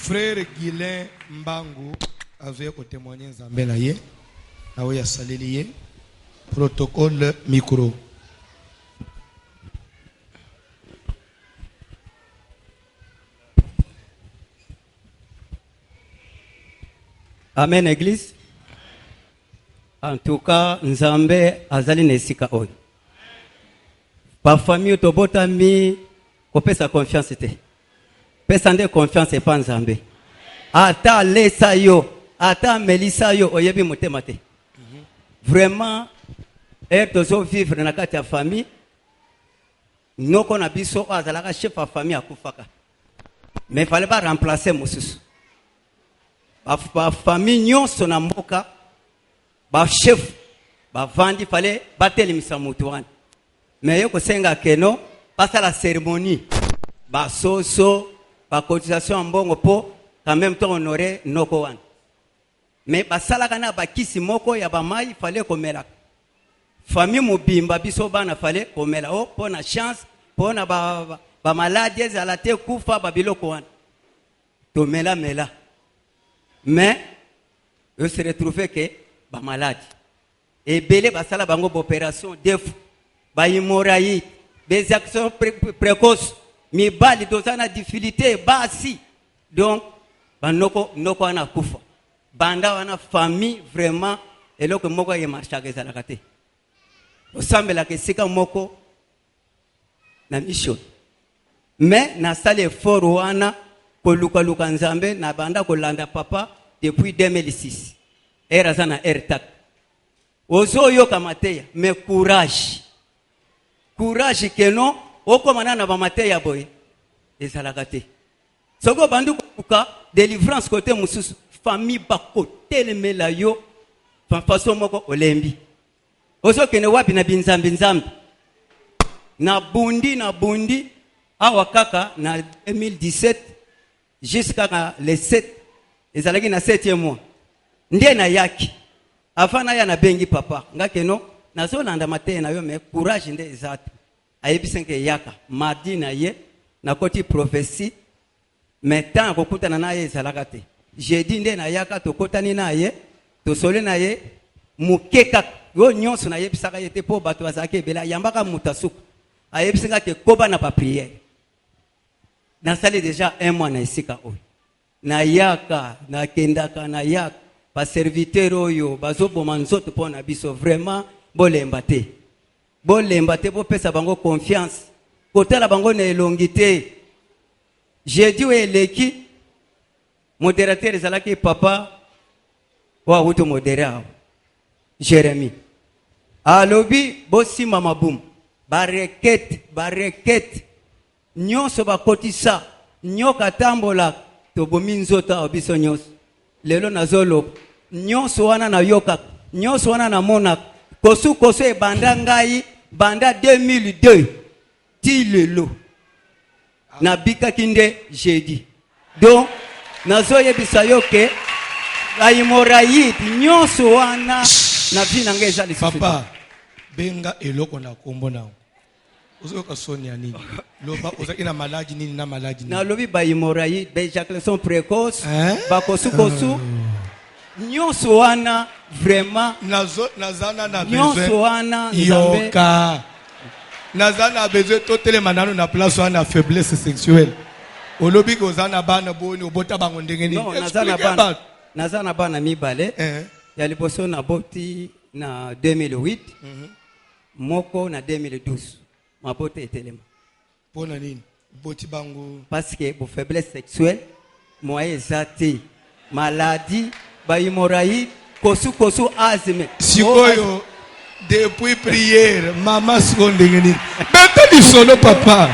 Frère Guilain Mbangu avait témoigné Nzambe na ye na oya saleli ye protocole micro. Amen église. En tout cas, Nzambe azali nesika oyo. Pa famille tobotami kopesa confiance te. Pesa nde confiance pa Nzambe. Ata lesa yo, ata melisa yo oyebi motema te. Vraiment tozo vivre na kati ya famille. Noko na biso azalaka chef ya famille akufaka. Mais fallait pas remplacer mosusu. Ba famille nyonso na mboka ba chef ba vandi fallait batelemisa mutu wana. Mais yoko senga keno pasa la cérémonie ba soso ba cotisation mbongo po quand même temps honorer noko wana. Mais basala kana ba kisi moko ya ba mai fallait komela. Famille mobimba biso bana fallait komela o po na chance po na ba maladie za la te kufa ba biloko wana. To mela. Mais eux se retrouvaient que ba malade. Et belé basala bango opération def ba hémorragie, des actions précoces, mi bali dozana difficulté basi. Donc banoko noko ana kufa. Banda wana famille vraiment eloko moko ye marchage za lakate. Osambela ke sika moko na mission. Mais na sale effort wana koluka luka Nzambe na banda kolanda papa depuis 2006. Era sana ertak. Ozo yo kamateya mais courage. Courage keno okomana na ba mateya boy. Ezalakate. Soko bandu kuka délivrance côté mususu famille ba côté le melayo façon moko olembi. Ozo kene wapi na binzambi. Na bundi awa kaka na 2017 jusqu'à le 7 ezalaki na 7e mois ndie na yaki afana ya na bengi papa ngakeno nazolanda mateye na yo me courage nde ezatu ayebisenke yaka mardi na ye na koti prophétie maintenant kokutana na ye ezalaka te jeudi nde na yaka tokotani na ye tosole na ye mukeka yo nyonso na yebisaka ye te po bato bazalaki ebela yambaka mutasuku ayebisenga ke koba na pa prière. Na sali déjà 1 mois na isika oyo. Na yaka, na kendaka, na yaka. Pa serviteur oyo, bazobo manzoto po na biso. Vraiment, bolemba te. Bolemba te, bo pesa bango confiance. Kotala bango na elongité. J'ai dit we leki, modérateur ezalaki papa, wa huto modéra. Jérémie. Alobi, bosi mama boum. Bareket. Nyonso bakotisa nyoka tambola tobomi nzota obiso nyonso lelo nazolo nyonso wana na yoka nyonso wana na mona kosu ebanda ngai banda 2002 ti lelo na bika kinde jeudi donc nazoyebisa yo ke ayimorayi nyonso wana na vina ngai ezali papa benga eloko na kombo nao Ozoka sonia nini? Loba ozaki na maladie nini na maladie nini? Na lobi ba hémorragie, ba éjaculation précoce, ba kosu. Nyonso wana vraiment nazana na besoin. Nyonso wana yoka. Nazana besoin totele manano na place wana faiblesse sexuelle. Olobi ko zana bana boni obota bango ndenge nini? Non, nazana bana mibale. Ya liboso na boti na 2008. Moko na 2012. Ma beauté est élément. Pour nani? Boti bango. Parce que pour faiblesse sexuelle, moi zati, maladie, ba hémorragie, kosu asthme. Sikoyo depuis prière, maman seconde ngeni. Beta du solo papa.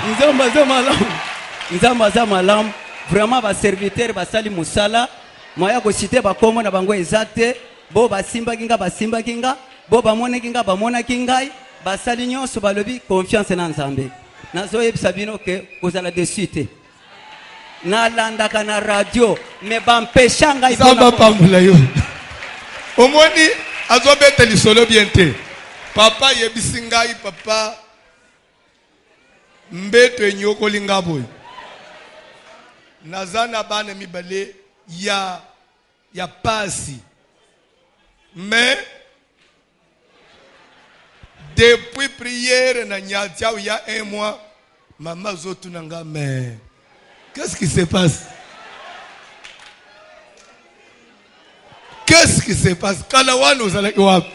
Nzamba malam, vraiment ba serviteur ba sali musala, moya ko citer ba komo na bango ezate, bo ba simba kinga, bo ba mona kingai. Basali nyonso balobi confiance na Nzambe. Nazo yebisa bino ke kozala dessus te. Na landaka na radio me bampeshanga ibona. Samba pambula yo. Omoni azobeta lisolo bien te. Papa yebisi ngai papa mbeto enyoko linga boy. nazana bana mibale ya pasi. Mais depuis prière na nyatiao il y a un mois, maman zotu nanga mais qu'est-ce qui se passe? Qu'est-ce qui se passe? Kalawan uzalaki wapi?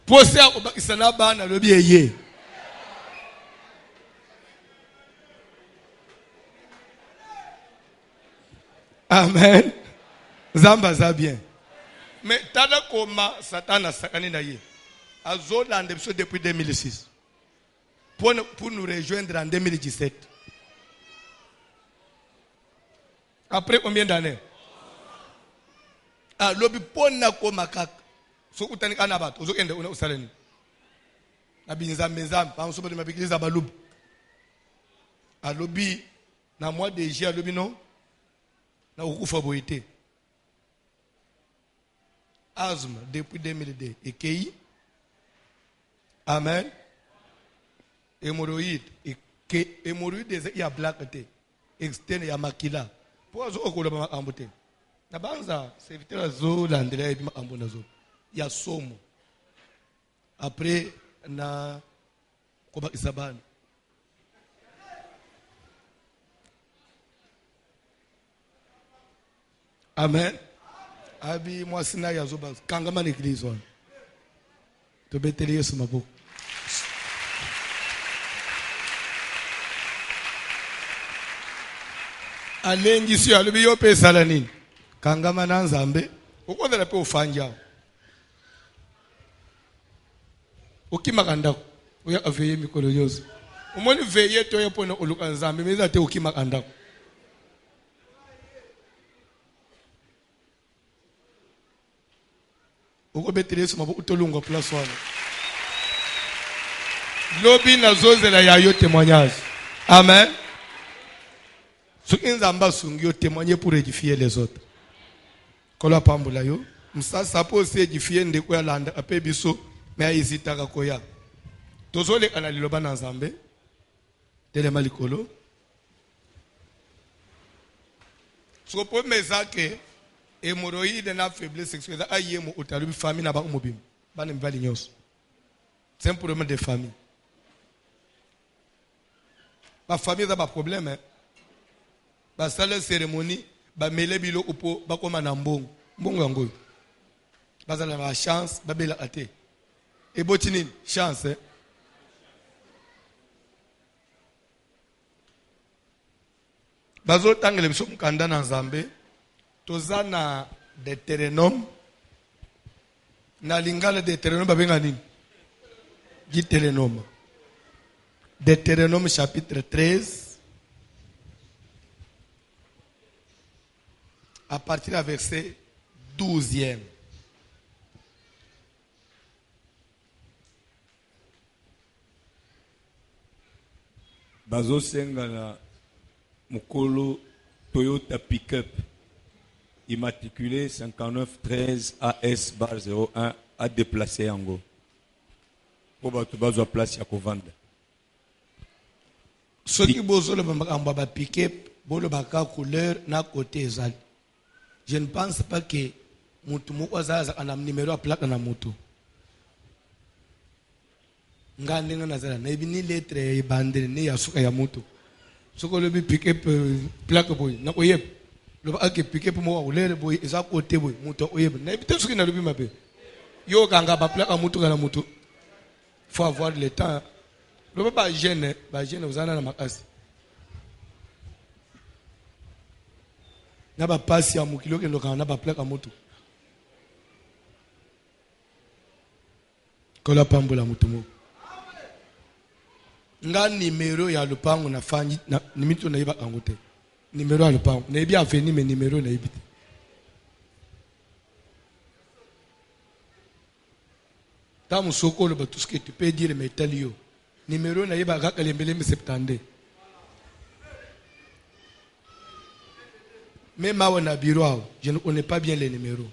Pose a obakisa na bana lobi eye. Amen. Zamba za bien. Mais tada koma Satan a sakani na ye. Azolande biso depuis 2006. Pour nous rejoindre en 2017. Après combien d'années? Ah, lobi pona koma kaka. So utani kana bato, uzo ende una usaleni. Na binzambe nzambe, pa nsobo de mabikiliza balubu. A lobi na mois de juillet lobi non. Na ukufa boité. Asthme depuis 2002 EKI. Amen. Hémorroïde hémorroïde ya black té. Externe ya makila. Pour zo okolo ba ambote. Na banza serviteur zo landela ebi ambona zo. Ya somo. Après na koba isabana. Amen. Abi moi sina ya zo ba kangama l'église on. To beteli Yesu maboko. Alengi si alobi yo pesa la nini? Kangama na nzambe. Ukonda pe ufanja. Ukimaka ndako uya aveye mikolo yozo. Umoni veye to yapo na oluka nzambe meza te ukimaka ndako. Uko beteli Yesu maboko utolunga place wana. Lobi na zozela ya yo témoignage. Amen. Ce qui nous a témoigner pour édifier les autres. Kola pambula yo. Msa sapo se édifier ndeko ya landa ape biso me ayizita kakoya. Tozole kana liloba na nzambe. Tele malikolo. So pour mezake hémorroïde na faiblesse sexuelle ayemo utalubi famille na ba umobim. Bana mbali nyos. C'est un problème de famille. Ma famille a pas problème hein. Ba sala cérémonie ba mele bilo upo ba koma na mbongo yango ba zala na chance ba bela ate e botini chance eh? Bazo tangele biso mkanda na nzambe tozana Deutéronome na lingala Deutéronome ba benga nini Deutéronome Deutéronome chapitre 13 à partir du verset 12e. Bazo Sengana Mukolo Toyota Pickup immatriculé 5913 AS bar 01 à déplacer en go. Pour bazo place à Kovanda. Ce qui bozo le bamba pick-up, bolo baka couleur na côté ezali. Je ne pense pas que mutu moko azaza ana numéro à plaque na mutu. Ngande nga nazala na ibini lettre ya bandere ne ya suka ya mutu. Soko lobi pick-up plaque boy na oyeb. Loba ake pick-up mo ulere boy eza côté boy mutu oyeb. Na ibite suki na lobi mabe. Yo kanga ba plaque mutu kana mutu. Faut avoir le temps. Loba ba jeune uzana na makasi. Na ba pasi ya mukilo ke ndoka na ba plaque moto kola pambola moto mo nga numéro ya lupango na fanyi na nimito na iba kangote numéro ya lupango na ibi aveni me numéro na ibi ta musoko le ba tout ce que tu peux dire mais talio numéro na iba ka lembele me 70. Même à un bureau, je ne connais pas bien les numéros.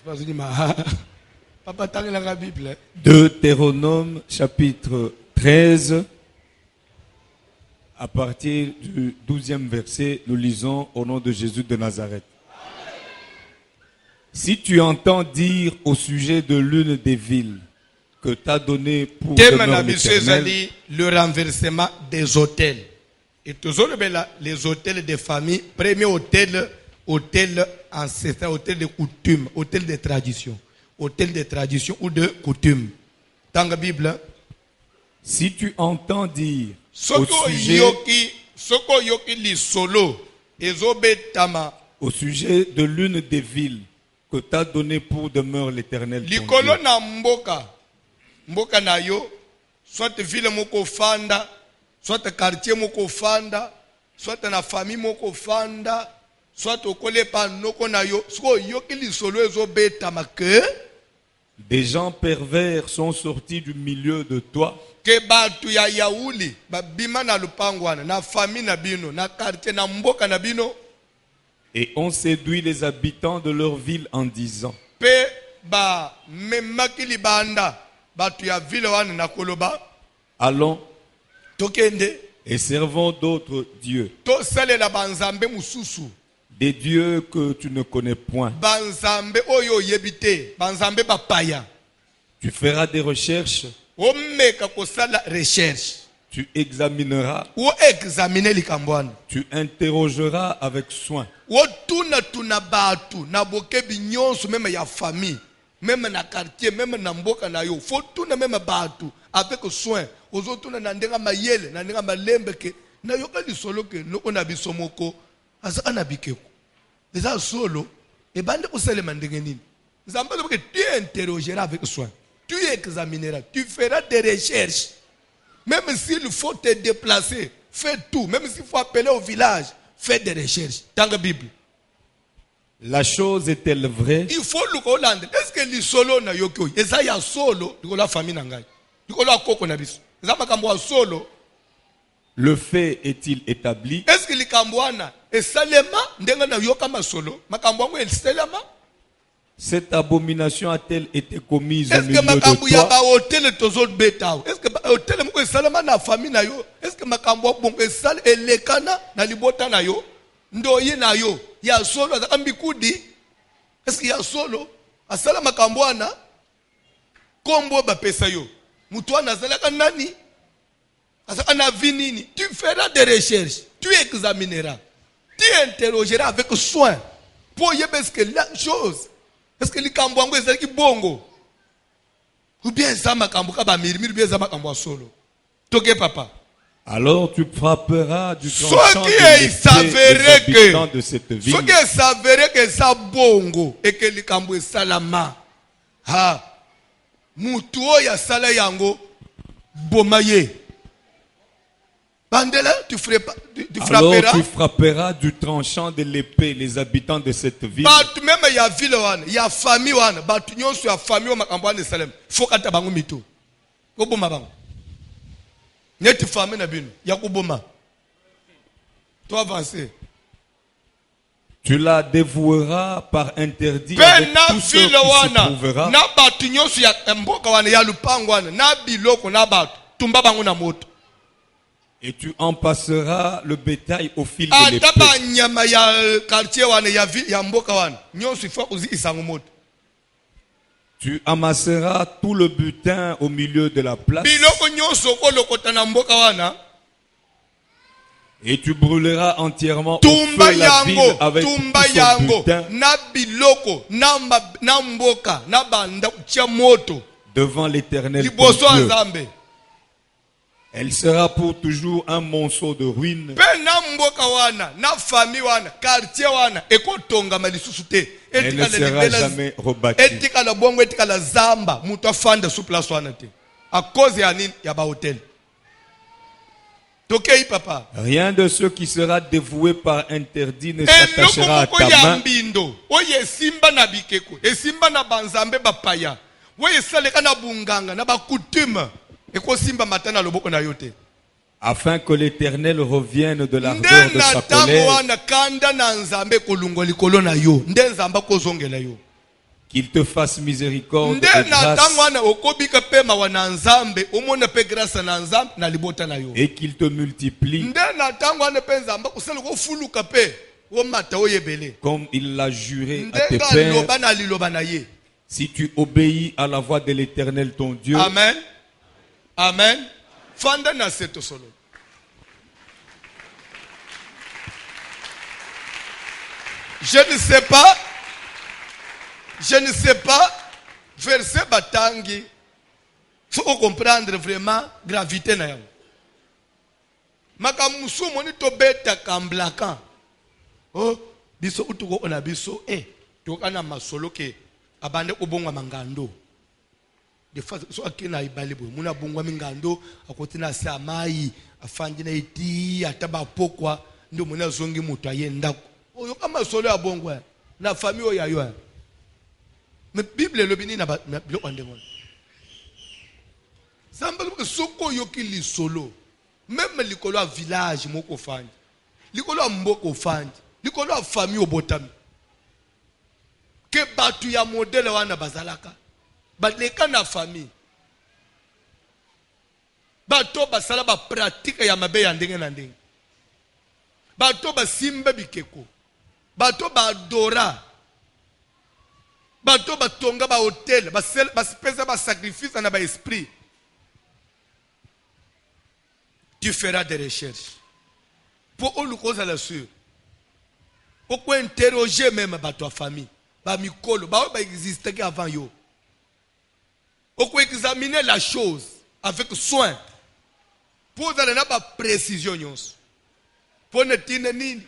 Vas-y, ma. Papa, t'as la Bible. Deutéronome chapitre 13, à partir du 12e verset, nous lisons au nom de Jésus de Nazareth. Si tu entends dire au sujet de l'une des villes que t'as donné pour demeure l'Éternel, le renversement des hôtels. Et toujours les hôtels de famille, premier hôtel ancestral, hôtel de coutume, hôtel de tradition. Hôtel de tradition ou de coutume. Dans la Bible, si tu entends dire au sujet de l'une des villes que t'as donné pour demeure l'Éternel, likolo na mboka na yo, soit ville moko fanda, soit quartier moko fanda, soit na famille moko fanda, soit okole pa noko na yo, so yoki lisolo ezobetama que des gens pervers sont sortis du milieu de toi. Que batu ya yauli babima na lupangwana na famille na bino na quartier na mboka na bino, et ont séduit les habitants de leur ville en disant, pe ba memaki libanda batu ya ville wana na koloba, allons tokende et servons d'autres dieux, to salela banzambe mususu, des dieux que tu ne connais point. banzambe oyo yebite banzambe bapaya. Tu feras des recherches, Omeka kosala recherche, tu examineras, ou examiner likambwana, tu interrogeras avec soin. wotuna tuna batu na bokebi nyonso, même ya famille, même na quartier, même na mboka na yo, faut tuna même batu avec soin. Ozotuna na ndenga mayele na ndenga malembe ke na yoka lisolo ke loko na biso moko azaka na bikeko eza solo e bande koselema ndenge nini. Nzambe ke tu interrogeras avec soin, tu examineras, tu feras des recherches. Même s'il faut te déplacer, fais tout. Même s'il faut appeler au village, fais des recherches. Dans la Bible. La chose est-elle vraie? Il faut le Hollande. Est-ce que les solo na yoko? Et ça y a solo, du la famille nangai. Du la koko na bis. Ça makambo solo. Le fait est-il établi? Est-ce que les kamboana et salema ndenga na yoka ma solo? Makambo ngo el salema? Cette abomination a-t-elle été commise au Est-ce milieu que makambo de ya toi? ba hôtel tozot betao? Est-ce que hôtel mo salama na famille na yo? Est-ce que makambo bongo sal elekana na libota na yo? Ndoye na yo ya solo za mbikudi? Est-ce que ya solo asala makambo ana kombo ba pesa yo? Mutu ana zalaka nani? Asa ana vinini? Tu feras des recherches, tu examineras, tu interrogeras avec soin pour yeba est-ce que la chose, est-ce que likambo yango ezalaki bongo ou bien ça makambo ka ba mirimi, ou bien ça makambo solo. Toke papa. Alors tu frapperas du Ce tranchant qui de est l'épée s'avérer les habitants que de cette ville. ce qui est s'avérer que ça bongo et que likambo est salama. Ha. Mutu ya sala yango bomaye. Bandela, tu Alors frapperas. tu frapperas du tranchant de l'épée les habitants de cette ville. Batu même ya ville wana, ya famille wana, batu nyonso ya famille wa makambo wana Salem. Fokata bango mito. Ko boma bango. Neti famille na bino, ya ko boma. To avancer. Tu la dévoueras par interdit avec tous ceux qui s'y trouvera. Na batu nyonso ya mboka wana ya lupango wana, na biloko na batu, tumba bango na moto. Et tu empasseras le bétail au fil de l'épée. Ataba nyama ya quartier wana ya mboka wana, nyonso ifo kuzi isango moto. Tu amasseras tout le butin au milieu de la place. Biloko nyonso ko lokota na mboka wana. Et tu brûleras entièrement au Tumba feu la ville yango, avec tumba tout son yango, butin na biloko, na mboka, na banda utia moto. devant l'Éternel ton Liboso Dieu. Nzambe. Elle sera pour toujours un monceau de ruines. Pe na mboka wana, na famille wana, quartier wana, ekotonga malisusu te. Elle ne sera jamais rebâtie. Etika la bongo, etika la zamba, mutu afanda sous place wana te. À cause ya nini ya ba hotel. Tokei papa. Rien de ce qui sera dévoué par interdit ne s'attachera à ta main. Oye simba na bikeko, e simba na banzambe bapaya. Oye saleka na bunganga na ba coutume. Eko simba matana loboko na yote. afin que l'Éternel revienne de l'ardeur nde de na sa ntango colère, wana kanda na nzambe kolungwa likolo na yo nde nzambe akozongela yo qu'il te fasse miséricorde nde et na ntango grâce, wana okobika mpe mawa na nzambe omona mpe grâce na nzambe na libota na yo et qu'il te multiplie, nde na ntango wana mpe nzambe akosala kofuluka mpe omata oyebele comme il l'a juré à tes ndenge pères, aloba na liloba na ye. si tu obéis à la voix de l'Éternel ton Dieu. Amen. Amen. Fanda na seto solo. Je ne sais pas, verset batangi, faut comprendre vraiment gravité na yango. Makamusu moni to beta kamblaka. Oh, biso utuko ona biso to kana masolo ke abande obongwa mangando. De fois so akina ibali boy muna bongwa mingando akotina sa mai afandi na iti ataba pokwa ndo muna zongi mutu ayenda. Oyo kama solo ya bongwa na famille oyo ayo. Mais Bible le bini na biloko ndemona. Samba soko yoki li solo. Même likolo ya village moko fandi. Likolo ya mboko fandi. Likolo ya famille obotami. Ke batu ya modele wana bazalaka. Baleka na famille. Bato basala ba pratique ya mabe ya ndenge na ndenge. Bato basimba bikeko. Bato ba adora. Bato batonga ba hotel, basipesa ba sacrifice na ba esprit. Tu feras des recherches. Pour au cause à la sûre. Pourquoi interroger même bato famille, ba mikolo, ba existe avant yo. Pourquoi examiner la chose avec soin. Pour aller na ba précision nyonso. Pour ne tine nini.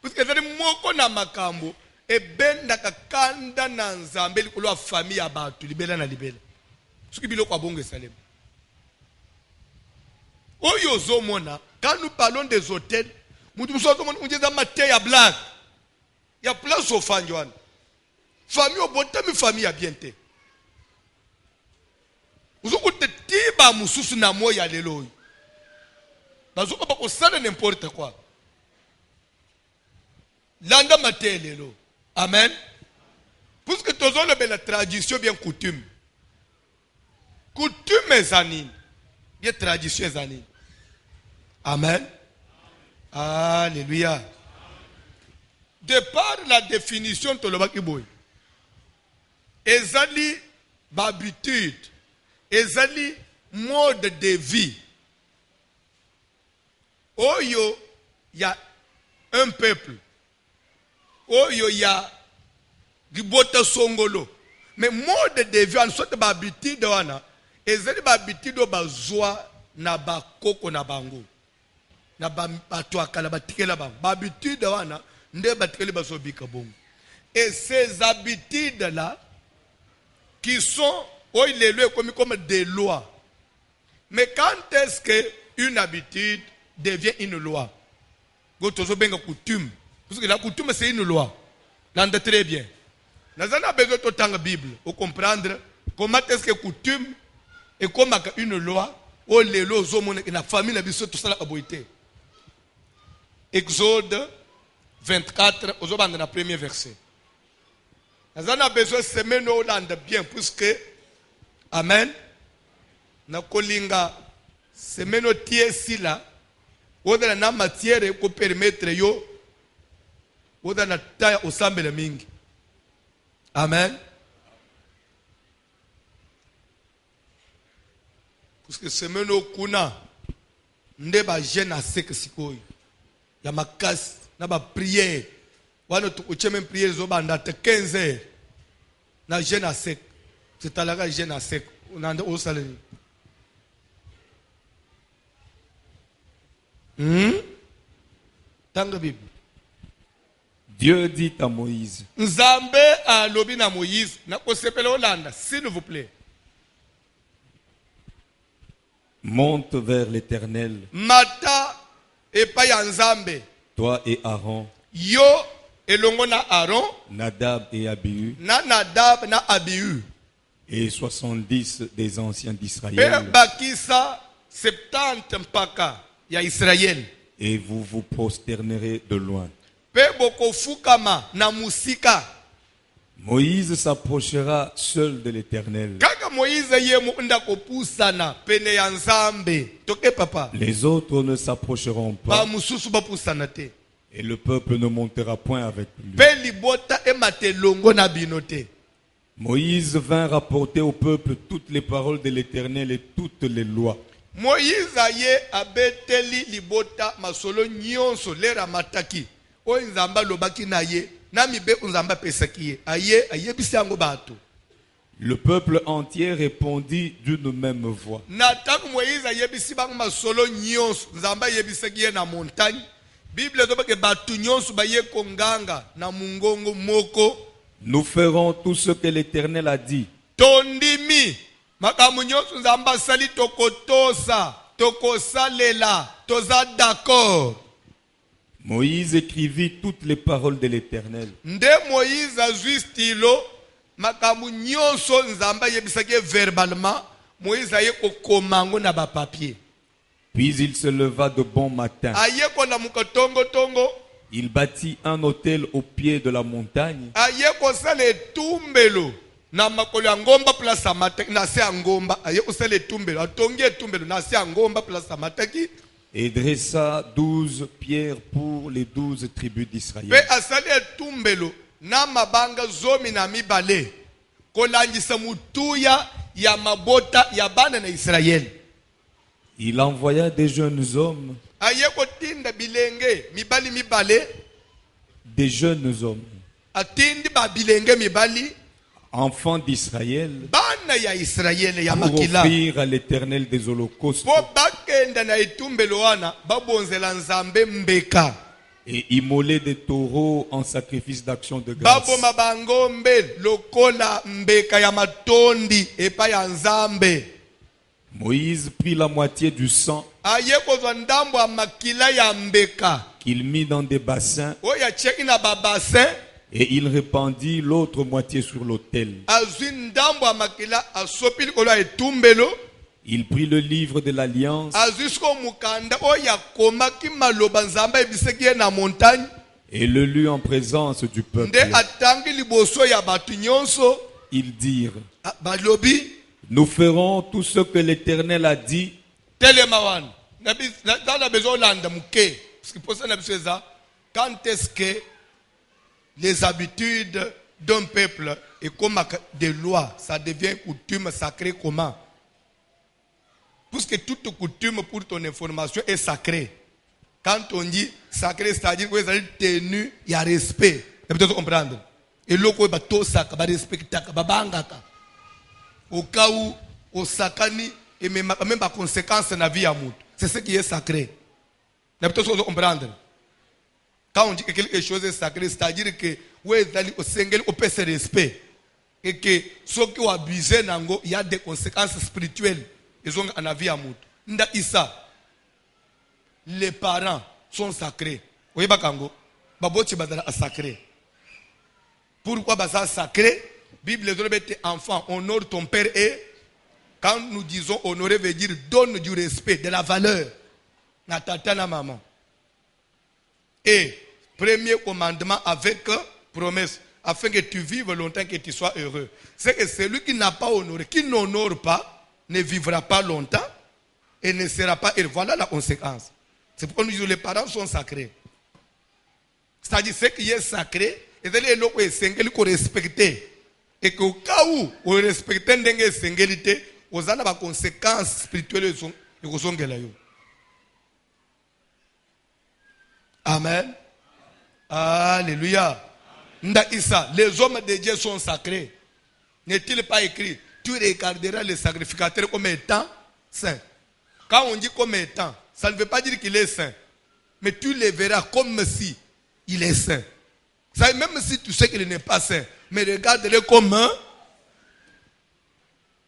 Parce que c'est moko na makambo e benda kakanda na nzambe likolo ya famille ya bato libela na libela. Soki biloko abongo salem. Oyo zomona, quand nous parlons des hôtels, nous disons que ya blague. Il y a place au fanjoan. Famille au botami famille à bien te. Vous avez tiba mususu na moya lelo. Bazo ko bako sala n'importe quoi. Landa maté lelo. Amen. Puisque tous on la tradition bien coutume. Coutume est anine. Bien tradition est anine. Amen. Alléluia. De par la définition de l'Obakiboy, ezali habitude, ezali mode de vie. Oyo, il y a un peuple. Oyo, il y a Ribota Songolo. Mais mode de vie, en sorte d'habitude, ezali habitude bazwa na bakoko na bango. Na bato akala batikela bango. Habitude wana nde batikeli basobika bongo. Et ces habitudes là qui sont comme des lois. Mais quand est-ce que une habitude devient une loi? Gotozo benga coutume. Parce que la coutume c'est une loi. L'entend très bien. Nous avons besoin de temps la Bible pour comprendre comment est-ce que coutume est comme une loi. Oh les lois la famille n'a besoin de tout ça la boité. Exode 24, aux dans le premier verset. Nous avons besoin de semer nos landes bien, puisque, amen, na kolinga semer nos tiers si là, ou dans la matière pour permettre yo, ou dans la taille au sambe le mingi. Amen. Puisque semer nos kuna, nde ba jeune à sec sikoy. Ya makasi na ba prière wana tukuche même prière zo banda te 15 heures na jeune à sec c'est à la jeune à sec on a au salaire tanga Bible. Dieu dit à Moïse, Nzambe a lobi na Moïse na kosepela Olanda s'il vous plaît, monte vers l'Éternel, mata et pas ya Nzambe, toi et Aaron, yo elongo na Aaron, Nadab et Abihu, na Nadab na Abihu, et 70 des anciens pe d'Israël, bakisa 70 mpaka ya Israël. Et vous vous prosternerez de loin. Pe bokofukama na musika. Moïse s'approchera seul de l'Éternel. Kaka Moïse yemu ndako pusana pene ya Nzambe. Toke papa. Les autres ne s'approcheront Ba pas mususu ba pusana te. et le peuple ne montera point avec lui. Pe libota emate longo na binote. Moïse vint rapporter au peuple toutes les paroles de l'Éternel et toutes les lois. Moïse aye abeteli libota masolo nyonso lera mataki. O Nzamba lobaki na ye. Na mibe Nzamba pesaki ye. Aye bisango bato. Le peuple entier répondit d'une même voix. Natangu Moïse aye bisibang masolo nyonso. Nzamba yebisaki ye na montagne. Bible zobake batu nyonso baye konganga na mungongo moko. Nous ferons tout ce que l'Éternel a dit. Tondimi makamu nyonso Nzamba sali tokotosa tokosalela toza d'accord. Moïse écrivit toutes les paroles de l'Éternel. Nde Moïse azwi stilo makamu nyonso Nzamba yebisaki verbalement. Moïse aye kokomango na ba papier. Puis il se leva de bon matin. Aye kona mukotongo tongo. Il bâtit un autel au pied de la montagne Aye kosala etumbelo na makolo ya ngomba place ya mataki na se ya ngomba. Aye kosala etumbelo atongi etumbelo na se ya ngomba place ya mataki. et dressa 12 pierres pour les 12 tribus Pe d'Israël. asali etumbelo na mabanga zomi na mibale kolangisa mutuya ya mabota ya bana na Israël. Il envoya des jeunes hommes, Aye kotinda bilenge mibali mibale des jeunes hommes, atindi ba bilenge mibali enfants d'Israël, bana ya Israël ya pour makila offrir à l'Éternel des holocaustes po bakenda na etumbelo wana babonzela Nzambe mbeka et immoler des taureaux en sacrifice d'action de grâce. baboma bangombe lokola mbeka ya matondi epa ya Nzambe. Moïse prit la moitié du sang Aye kozwa ndambo ya makila ya mbeka qu'il mit dans des bassins oyo acheki na babassin et il répandit l'autre moitié sur l'autel. azwi ndambo ya makila asopi likolo ya etumbelo Il prit le livre de l'Alliance azwi siko mukanda oyo akomaki maloba Nzambe ayebisaki ye na montagne et le lut en présence du peuple. nde atangi liboso ya bato nyonso. Ils dirent: Balobi nous ferons tout ce que l'Éternel a dit. telema wana na besoin olanda muke parce que posa na biso eza quand est-ce que les habitudes d'un peuple et comme des lois ça devient coutume sacrée comment? Puisque toute coutume pour ton information est sacrée. Quand on dit sacré, c'est-à-dire que vous êtes tenu, il y a respect. Vous pouvez comprendre. Et là, vous avez tout ça, vous respectez, vous bangaka. Au cas où, au sakani, et même pas conséquence dans la vie à mout. C'est ce qui est sacré. Vous pouvez comprendre. Quand on dit que quelque chose est sacré, c'est-à-dire que vous êtes allé au single, vous pouvez respect. Et que ceux qui ont abusé, il y a des conséquences spirituelles. Ils ont un avis à mout. Nda Issa, les parents sont sacrés. Vous voyez, Bakango, Baboti Badala est sacré. Pourquoi Baza sacré? Bible dit enfant, honore ton père et quand nous disons honorer veut dire donne du respect, de la valeur. Na tata na maman. Et premier commandement avec promesse, afin que tu vives longtemps, que tu sois heureux. C'est que celui qui n'a pas honoré, qui n'honore pas, ne vivra pas longtemps et ne sera pas heureux. Voilà la conséquence. C'est pourquoi nous disons que les parents sont sacrés. C'est-à-dire ce qui est sacré, et c'est les gens qui sont respectés. Et qu'au cas où on respecte les singularités, on a des conséquences spirituelles. Amen. Alléluia. Les hommes de Dieu sont sacrés. N'est-il pas écrit? Tu regarderas le sacrificateur comme étant saint. Quand on dit comme étant, ça ne veut pas dire qu'il est saint. Mais tu le verras comme si il est saint. Ça, même si tu sais qu'il n'est pas saint, mais regarde-le comme un.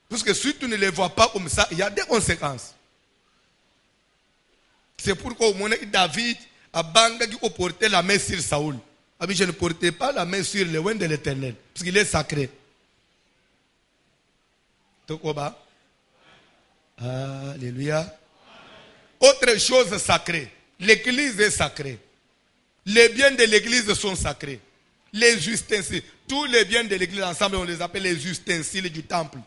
Parce que si tu ne le vois pas comme ça, il y a des conséquences. C'est pourquoi au moment où David a banga qui portait la main sur Saoul. Je ne portais pas la main sur le loin de l'Éternel, parce qu'il est sacré. Alléluia. autre chose sacrée. L'église est sacrée. Les biens de l'église sont sacrés. Les ustensiles, tous les biens de l'église ensemble, on les appelle les ustensiles du temple.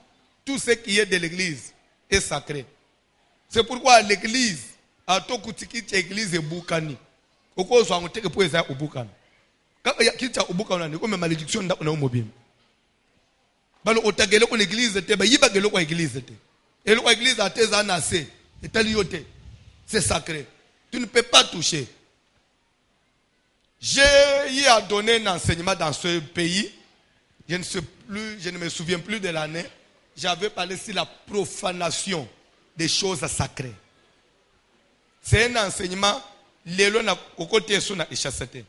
Tout ce qui est de l'église est sacré. C'est pourquoi l'église, à tout kutiki l'église est boukani. Au cas où on te pour essayer au boukani. Quand il y a qui t'a au boukani, on a comme malédiction dans le mobile. Balo otagelo ko l'église te, ba yiba gelo ko église te. Et l'église a tes anasé, et talioté. C'est sacré. Tu ne peux pas toucher. J'ai eu à donner un enseignement dans ce pays. Je ne me souviens plus de l'année. J'avais parlé sur la profanation des choses sacrées. C'est un enseignement. Lelo na kokote so na ishasete.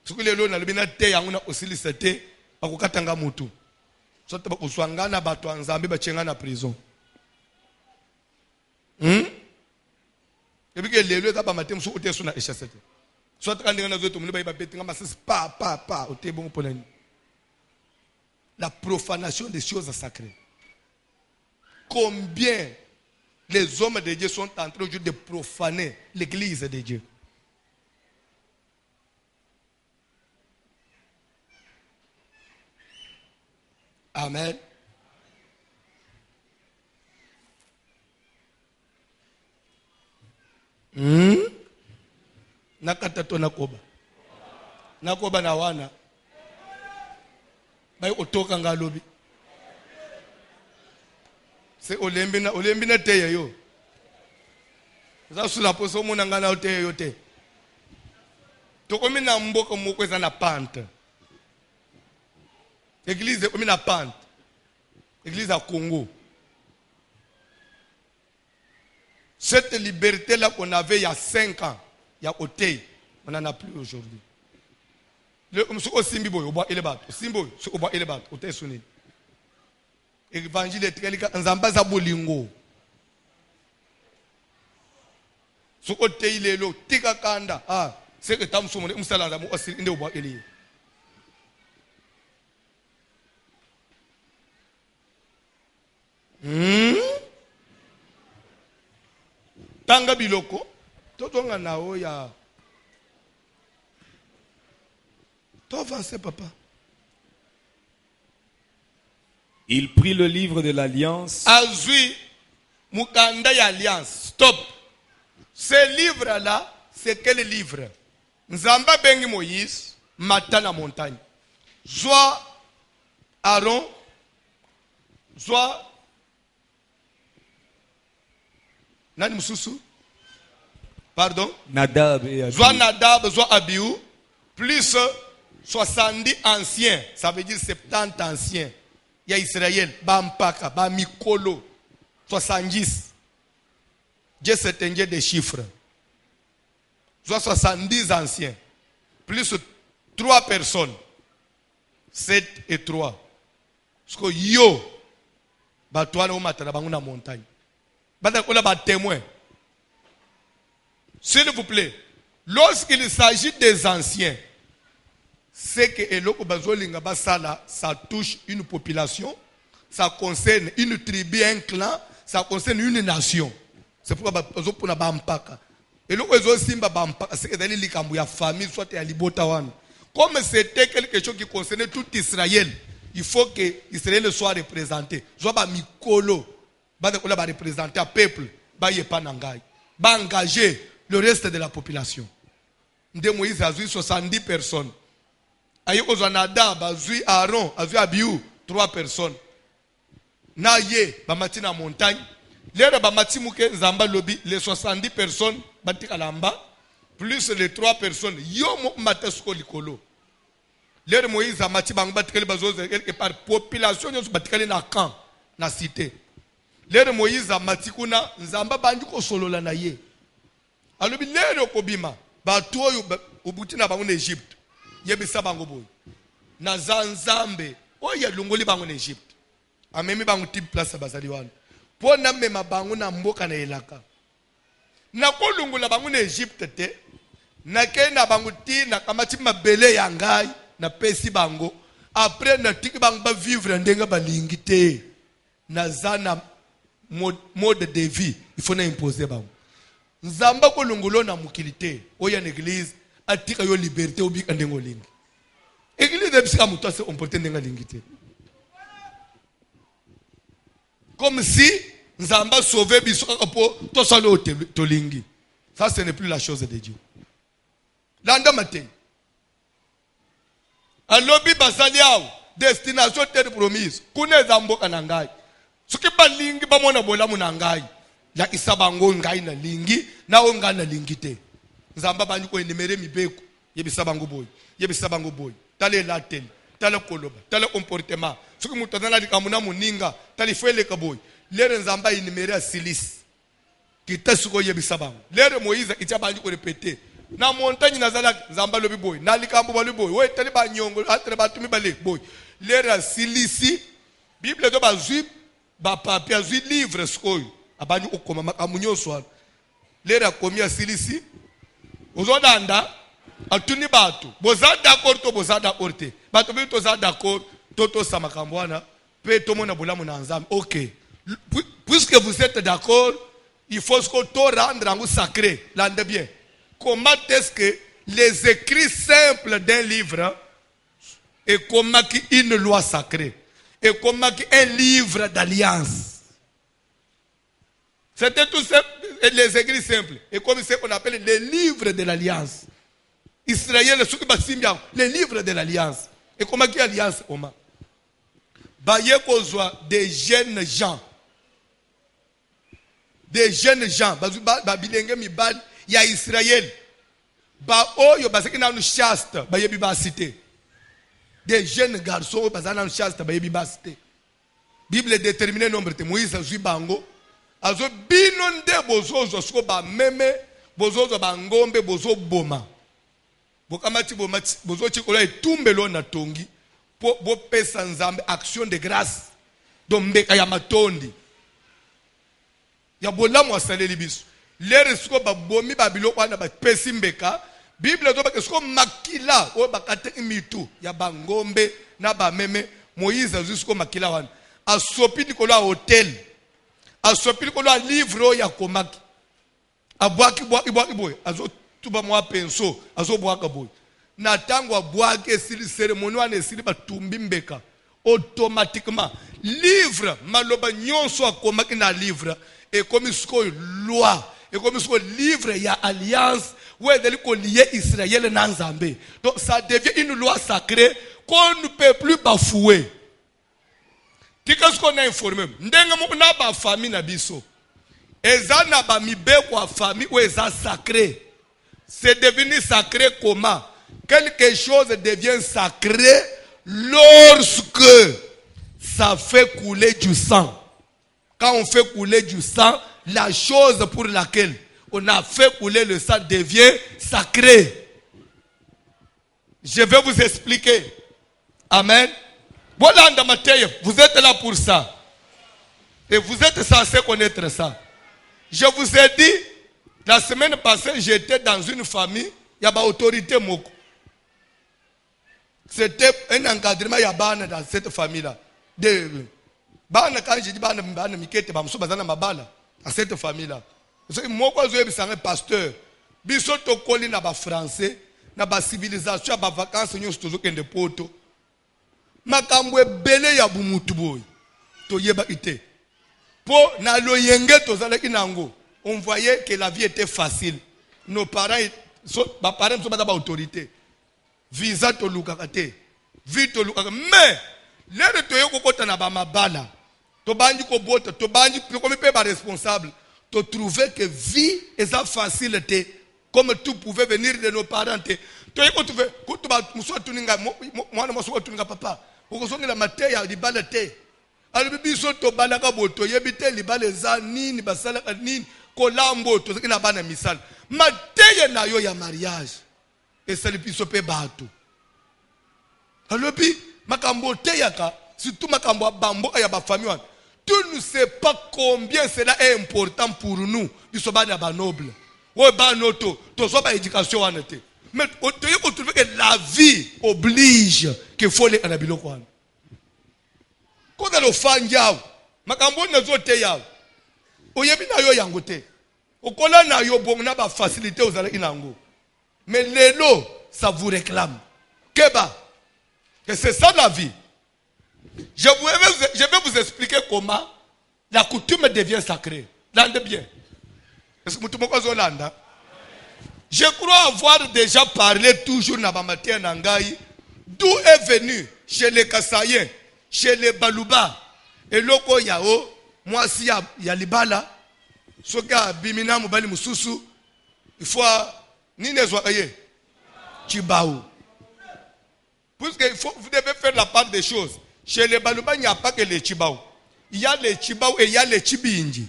Suku lelo na lobina te yangu na osilisete bakokatanga mutu. Sote ba uswangana bato anzambe ba chenga na prison. Ebike lelo ka ba matem so ote so na ishasete. Soit quand on a zoto muni ba beti ngama sisi pa ote bon polani. La profanation des choses sacrées. Combien les hommes de Dieu sont en train de profaner l'église de Dieu. Amen. Nakatato nakoba. Nakoba na wana. Bai otoka ngalobi. C'est olembina te yo. Za sula poso mona ngana ote yote. Tokomi na mboka moko eza na pante. Église komi na pante. Église à Congo. Cette liberté là qu'on avait il y a 5 ans, il y a côté, on n'en a plus aujourd'hui. Le simbi boy, oba elebat, simbo, oba elebat, ote suni. Évangile est très nzamba za bolingo. Soko te ilelo tika kanda c'est que tam somo musala za mo osiri inde oba eli. Tanga biloko totonga nao ya to avancer papa. Il prit le livre de l'Alliance. Azui mukanda ya alliance. Stop. Ce livre-là, c'est quel livre? Nzamba bengi Moïse, matin na montagne. Soit Aaron, soit Nani Mususu? Pardon? Nadab et Abihu. Soit Nadab, soit Abihu, plus 70 anciens, ça veut dire 70 anciens. Il y a Israël, Bampaka, Bamikolo, 70. Dieu s'est tenu des chiffres. Soit 70 anciens, plus 3 personnes, 7 et 3. Parce que yo, batouane ou matana banguna montagne. Batakola bat témoin. S'il vous plaît, lorsqu'il s'agit des anciens, c'est que ça touche une population, ça concerne une tribu, un clan, ça concerne une nation. C'est pourquoi pour la bampaka. Et le simba bampaka, c'est que dans les famille soit à Libotawan. Comme c'était quelque chose qui concernait tout Israël, il faut que Israël soit représenté. Soit ba mikolo, ba représenter un peuple, ba yepanangai, ba engager le reste de la population. De Moïse a 70 personnes. Aïe Nadab, Azui Aaron, Azui Abihu, 3 personnes. Naye, bamati na montagne. L'air bamati mouke zamba lobby, les 70 personnes, bati kalamba, plus les 3 personnes. Yo matasko likolo. L'air Moïse amati bang batikali bazoze quelque part population yo batikali na camp, na cité. L'air Moïse amati kuna zamba bandu ko solola na ye. Alobi l'air kobima, batu oyo obuti na bango na Egypte. Yebisa bango boy na zanzambe oya lungoli bango na Egypte amemi bango type place bazali wana pona mema bango na mboka na elaka na ko lungula bango na Egypte te na ke na bango ti na kamati mabele ya ngai na pesi bango après na tiki bango ba vivre ndenga balingi te na zana mode de vie il faut na imposer bango nzamba ko longolo na mukilité oya na église atika yo liberté obika ndengo lingi église ebisika muto ase comporter ndenga lingi te comme si nzamba sauver biso po to salo to lingi. Ça ce n'est plus la chose de Dieu. Landa matin alobi basali awo destination terre promise kuneza mboka na ngai soki balingi bamona bolamu na ngai la isabango ngai na lingi na onga na lingi te nzamba bandi ko enumere mibeko yebisabango boy tale la tel tale koloba tale comportement soki mutu azana likamuna muninga tale fele ka boy lere nzamba enumere asilis kita suko yebisabango lere Moïse itya bandi ko répéter na montagne nazala nzamba lobi boy na likambo bali boy we tale ba nyongo atre batumi bale boy lere asilisi Bible do bazwi ba papier azwi livre skoyo abandi okoma makamunyo swala lera komi asilisi ozodanda atuni batu boza d'accord to boza d'accord te batu bi to za d'accord to samakambwana pe to mona bolamu na nzambe. OK, puisque vous êtes d'accord, il faut que to rendre en sacré l'ande bien. Comment est-ce que les écrits simples d'un livre est comme une loi sacrée et comme un livre d'alliance? C'était tout simple, les écrits simples. Et comme ce qu'on appelle les livres de l'alliance. Israël, les livres de l'alliance. Et comment qui alliance? Des jeunes gens. Des jeunes gens. Il y a Israël. Des jeunes garçons. Bible déterminée nombre de Moïse Zubango. Azo binonde bozozo soko ba meme bozozo ba ngombe bozo boma bokamati bomati bozo chikola etumbelo na tongi po bo pesa nzambe action de grâce dombeka ya matondi ya bolamu asaleli biso lere soko ba bomi ba biloko wana ba pesi mbeka Bible do ba soko makila o bakate imitu ya ba ngombe na ba meme Moïse azu soko makila wana asopi dikola hotel asopili ko lo livre ya komaki abwaki boy azo tuba mwa penso azo bwaka boy na tango abwaki esili cérémonie wana esili batumbi mbeka automatiquement livre maloba nyonso akomaki na livre et comme ce loi et comme ce livre ya alliance où deli ko lier Israël na Nzambe. Donc ça devient une loi sacrée qu'on ne peut plus bafouer. Qu'est-ce qu'on a informé? Ndenga mo na ba famille na biso. Eza na ba mibeko a famille ou eza sacré. C'est devenu sacré comment? Quelque chose devient sacré lorsque ça fait couler du sang. Quand on fait couler du sang, la chose pour laquelle on a fait couler le sang devient sacré. Je vais vous expliquer. Amen. Voilà, vous êtes là pour ça. Et vous êtes censé connaître ça. Je vous ai dit, la semaine passée, j'étais dans une famille, il y a une autorité moko. C'était un encadrement, il y a dans cette famille-là. Quand je dis dans cette famille-là. Moi, je suis un pasteur. Biso to koli na ba français, na ba civilisation, ba vacances, nous sommes tous poto. Makambo ebele ya bumutu boy to yeba ite po na loyenge to zalaki nango on voyait que la vie était facile. Nos parents ba parents so ba autorité visa to lukakate vie to lukaka mais lere to yeko kota na ba mabala to banji ko bota to banji comme pe ba responsable to trouver que vie est facile te comme tout pouvait venir de nos parents te to yeko trouver ko to ba muso tuninga mwana muso tuninga papa okosonga la mateya libala te alibi soto balaka boto yebite libala za nini basala nini kolambo to sekina bana misala mateya na yo ya mariage esali biso pe bato alobi makambo te yaka surtout makambo bambo ya ba famille wana tu ne sais pas combien cela est important pour nous biso bana ba noble o ba noto to so ba éducation wana te. Mais on trouve que la vie oblige qu'il faut les anabiloko wana. Quand le fan yaw, makambo na zote yaw. Oyebi na yo yango te. Okola na yo bon na ba facilité aux ala inango. Mais l'élo, ça vous réclame. Keba. Que c'est ça la vie. Je vais vous expliquer comment la coutume devient sacrée. Lande bien. Est-ce que vous avez Je crois avoir déjà parlé toujours dans ma matière Nangaï. D'où est venu chez les Kassaïens, chez les Baluba, et loko yao, moi si ya libala, soka bimina mubali mususu, il faut ni ne soyez Chibaou. Puisque vous devez faire la part des choses. Chez les Baluba, il n'y a pas que les Chibaou. Il y a les Chibaou et il y a les Chibinji.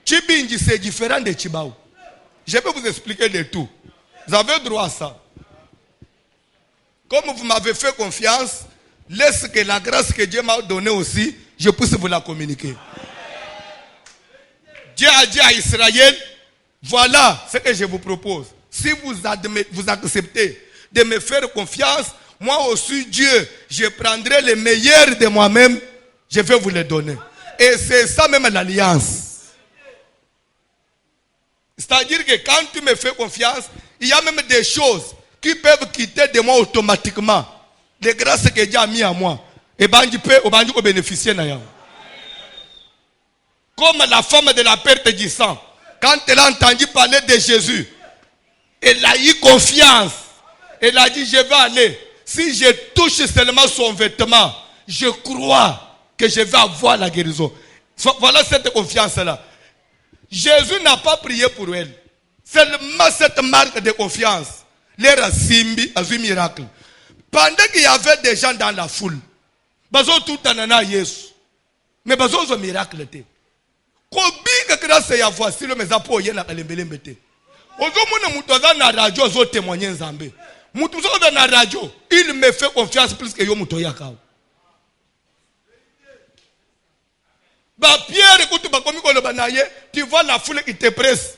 Chibinji, c'est différent des Chibaou. Je vais vous expliquer le tout. Vous avez droit à ça. Comme vous m'avez fait confiance, laisse que la grâce que Dieu m'a donnée aussi, je puisse vous la communiquer. Dieu a dit à Israël, voilà ce que je vous propose. Si vous acceptez de me faire confiance, moi aussi Dieu, je prendrai le meilleur de moi-même, je vais vous le donner. Et c'est ça même l'alliance. C'est-à-dire que quand tu me fais confiance, il y a même des choses qui peuvent quitter de moi automatiquement. Les grâces que Dieu a mis à moi. Et ben tu peux bénéficier d'ailleurs. Comme la femme de la perte du sang. Quand elle a entendu parler de Jésus, elle a eu confiance. Elle a dit, je vais aller. Si je touche seulement son vêtement, je crois que je vais avoir la guérison. Voilà cette confiance-là. Jésus n'a pas prié pour elle. Seulement cette marque de confiance. L'air a simbi, a vu miracle. Pendant qu'il y avait des gens dans la foule, bazo tout anana Yesu. Mais bazo zo miracle te. Kobi que grâce ya voici le mesapo yena kalembelembe te. Ozo mona mutu za na radio zo témoigner Nzambe. Mutu zo na radio, il me fait confiance plus que yo mutu ya kao. Ba Pierre écoute ba komi ko loba na ye, tu vois la foule qui te presse.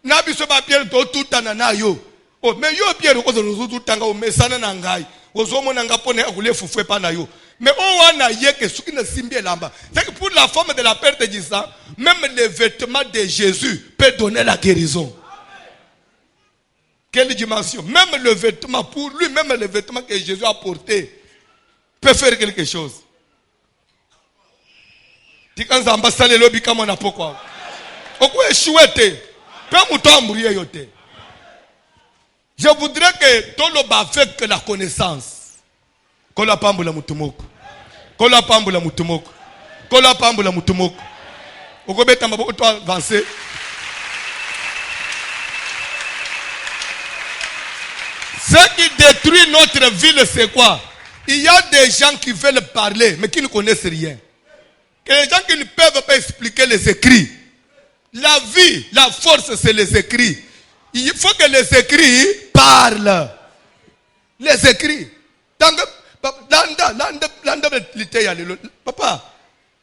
Na biso ba Pierre to tout anana yo. Oh, mais yo Pierre ko zo tout tanga o mesana na ngai. Ozo mona nga pone akule fufwe pa na yo. Mais on a yé que ce qui ne simbi là-bas. C'est que pour la femme de la perte du sang, même les vêtements de Jésus peut donner la guérison. Quelle dimension? Même le vêtement, pour lui, même le vêtement que Jésus a porté peut faire quelque chose. Je voudrais que tout le monde avec la connaissance. Kola pambula mutumoko. Kola pambula mutumoko. Kola pambula mutumoko. Okobeta maboko to avancer. Ce qui détruit notre ville, c'est quoi? Il y a des gens qui veulent parler, mais qui ne connaissent rien. Que les gens qui ne peuvent pas expliquer les écrits. La vie, la force, c'est les écrits. Il faut que les écrits parlent. Les écrits. Landa lite ya lelo papa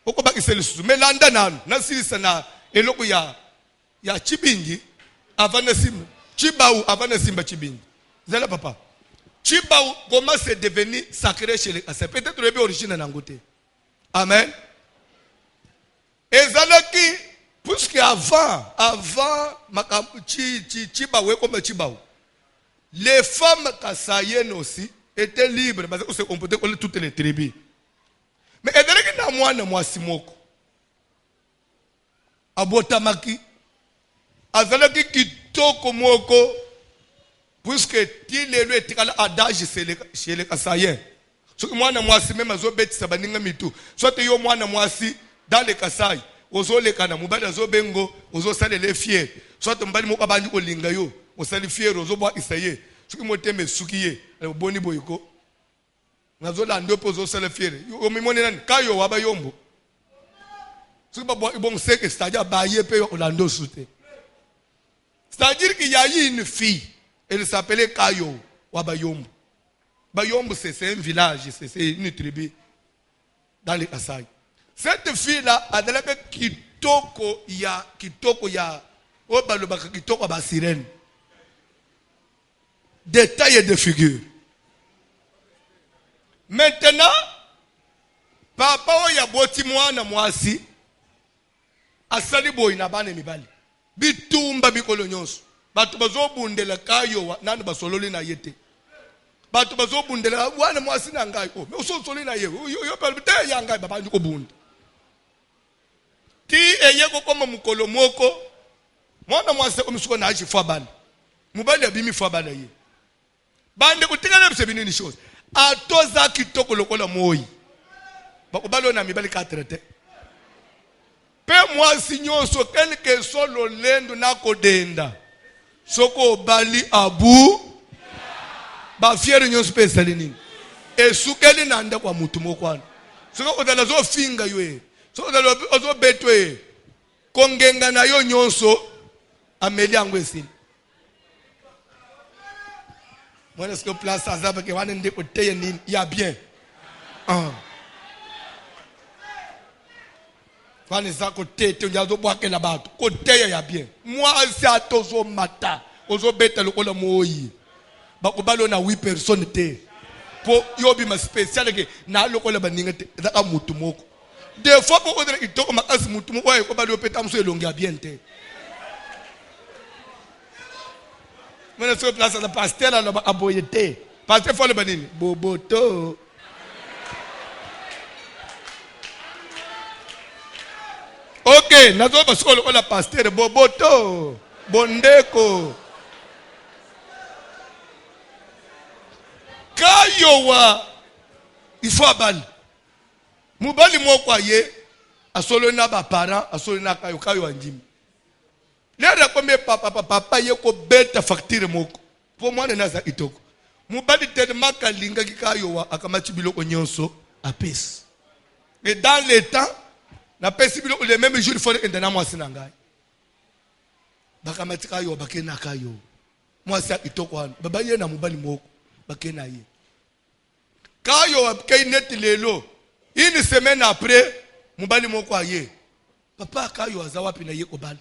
okoba kisele susu mais landa nanu na silisa na eloko ya chibingi avana simba chibau avana simba chibingi zela papa chibau comment c'est devenu sacré chez les Kassais peut-être le origine na ngote amen ezalaki puisque avant chibau comme chibau les femmes kassayennes aussi étaient libres parce qu'on se comportait comme toutes les tribus. Mais il y a des gens simoko. Abotamaki. Azalaki kitoko moko. Puisque il est adage chez les Kassaïens. Soit moi na mwasi même azo beti sabaninga mitu. Soit yo moi na mwasi dans les Kassai. Ozo le kana mubada zo bengo ozo sale les fiers. Soit mbali moko abandi ko linga yo. Osali fier ozo bwa isaye. Ce qui m'a été sukiye, le boni boyko. Nazola ndopo zo sele fiere. Yo mimone nani kayo waba yombo. Ce qui m'a bon c'est que c'est-à-dire baye pe olando soute. C'est-à-dire qu'il y a eu une fille, elle s'appelait Kayo waba yombo. Bayombo c'est un village, c'est une tribu dans les Kassai. Cette fille-là, elle a kitoko ya obalobaka kitoko ba sirène. De taille et de figure. Maintenant, papa oya boti mwana mwasi asali boy na bane mibali. bitumba bikolo nyonso bato bazobundela kayo nani basololi na yete bato bazobundela wana mwasi na ngai me usosoli na ye yo pele te ya ngai babandi ko bunda ti eyeko koma mukolo moko mwana mwasi omisuko na achi fabana mubali abimi fabana ye bande kutikana bise binini shozi atoza kitoko lokola moyi bakubalo na mibali ka traité pe mwasi nyonso quelque solo lendo na kodenda soko bali abu ba fiere nyonso pe salinini esukeli nanda kwa mutu mokwana soko odala zo finga ywe soko odala ozo betwe kongenga na yo nyonso ameli yango esini moi est-ce que place azaba ke wana ndeko teye nini ya bien Fani za kotete nyazo bwake la bato koteya ya bien moi si atozo mata ozo beta lokola moyi bakubalo na 8 personnes te po yobi ma spécial ke na lokola baninga te za mutu moko des fois pour odre itoko makasi mutu moko ko balo peta mso elongi ya bien te mena so place la pasteur la aboyete pasteur faut le banini boboto ok, nazo basolo ko la pasteur boboto bondeko kayowa ifo abali mubali moko aye asolo na ba parents asolo na kayo anjimi lera kombe papa ye ko beta facture moko po mwana naza itoko mubali tellement kalinga kikayowa akamati biloko nyonso apesi et dans le temps na pesi bilo le même jour il faut endana mwasi na ngai bakamatika yo bakena kayo mwasi itoko wana baba ye na mubali moko bakena ye kayo abkai net lelo une semaine après mubali moko aye papa kayo azawapi na ye ko bali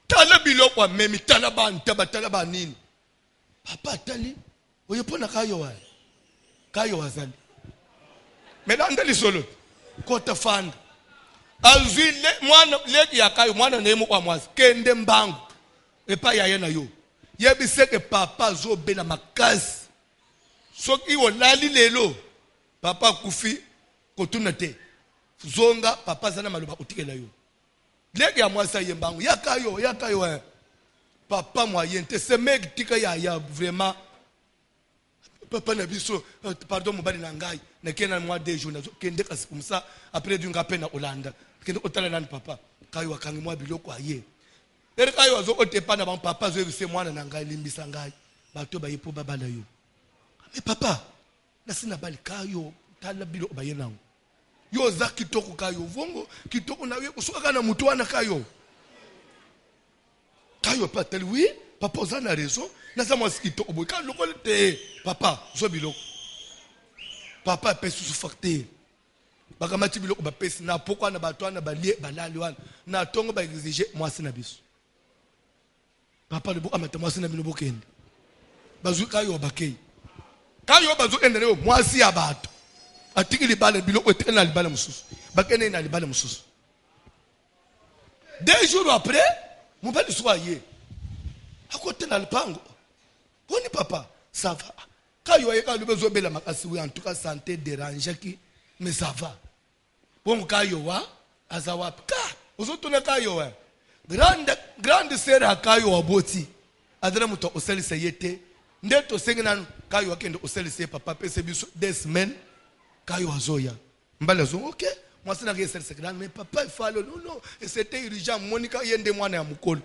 tala biloko memi tala banta batala banini papa tali oyepona kayo wa kayo azali melanda lisolo kota fanda azwile mwana leki yakayo mwana nemu kwa mwasi kende mbangu epa ya yena yo yebiseke papa zo bena makasi soki olali lelo papa kufi kotuna te zonga papa zana maloba utikela yo leki ya mwasi yembangu yakayo papa moyen te se mec tika ya vraiment papa na biso pardon mobali na ngai na kena moi 2 jours nazo kende kasi comme ça après du ngapé na Hollande kende otala nani papa kayo akangi moi biloko aye ere kayo azo otepa na ban papa zo bise mwana na ngai limbisa ngai bato ba yepo baba na yo mais papa na sina bali kayo tala biloko ba yenango yo za kitoko kayo vongo kitoko na yo kusuka na mutu wana kayo patali oui papa za na raison na za moi kitoko boy ka lokole te papa zo biloko papa pesi su facteur bakamati biloko ba pesi na pokwa na bato na balie balali wana na tongo ba exiger mwasi na biso papa le bo amata mwasi na bino bokende bazu kayo bakei kayo bazu ende yo mwasi ya bato atiki libale biloko etena libale mususu bakene na libale mususu 2 jours après mon père soit yé à côté dans le pango boni papa ça va kayo ayeka le besoin bela makasi oui en tout cas santé dérange qui mais ça va bon kayo wa azawa ka uzotuna kayo wa grande sœur akayo aboti adra muto oselise yete ndeto sengina kayo akende oselise papa pese biso 2 semaines kayo azoya mbala zo OK moi c'est na reselise grande mais papa il fallait non et c'était urgent monika yende mwana ya mukolo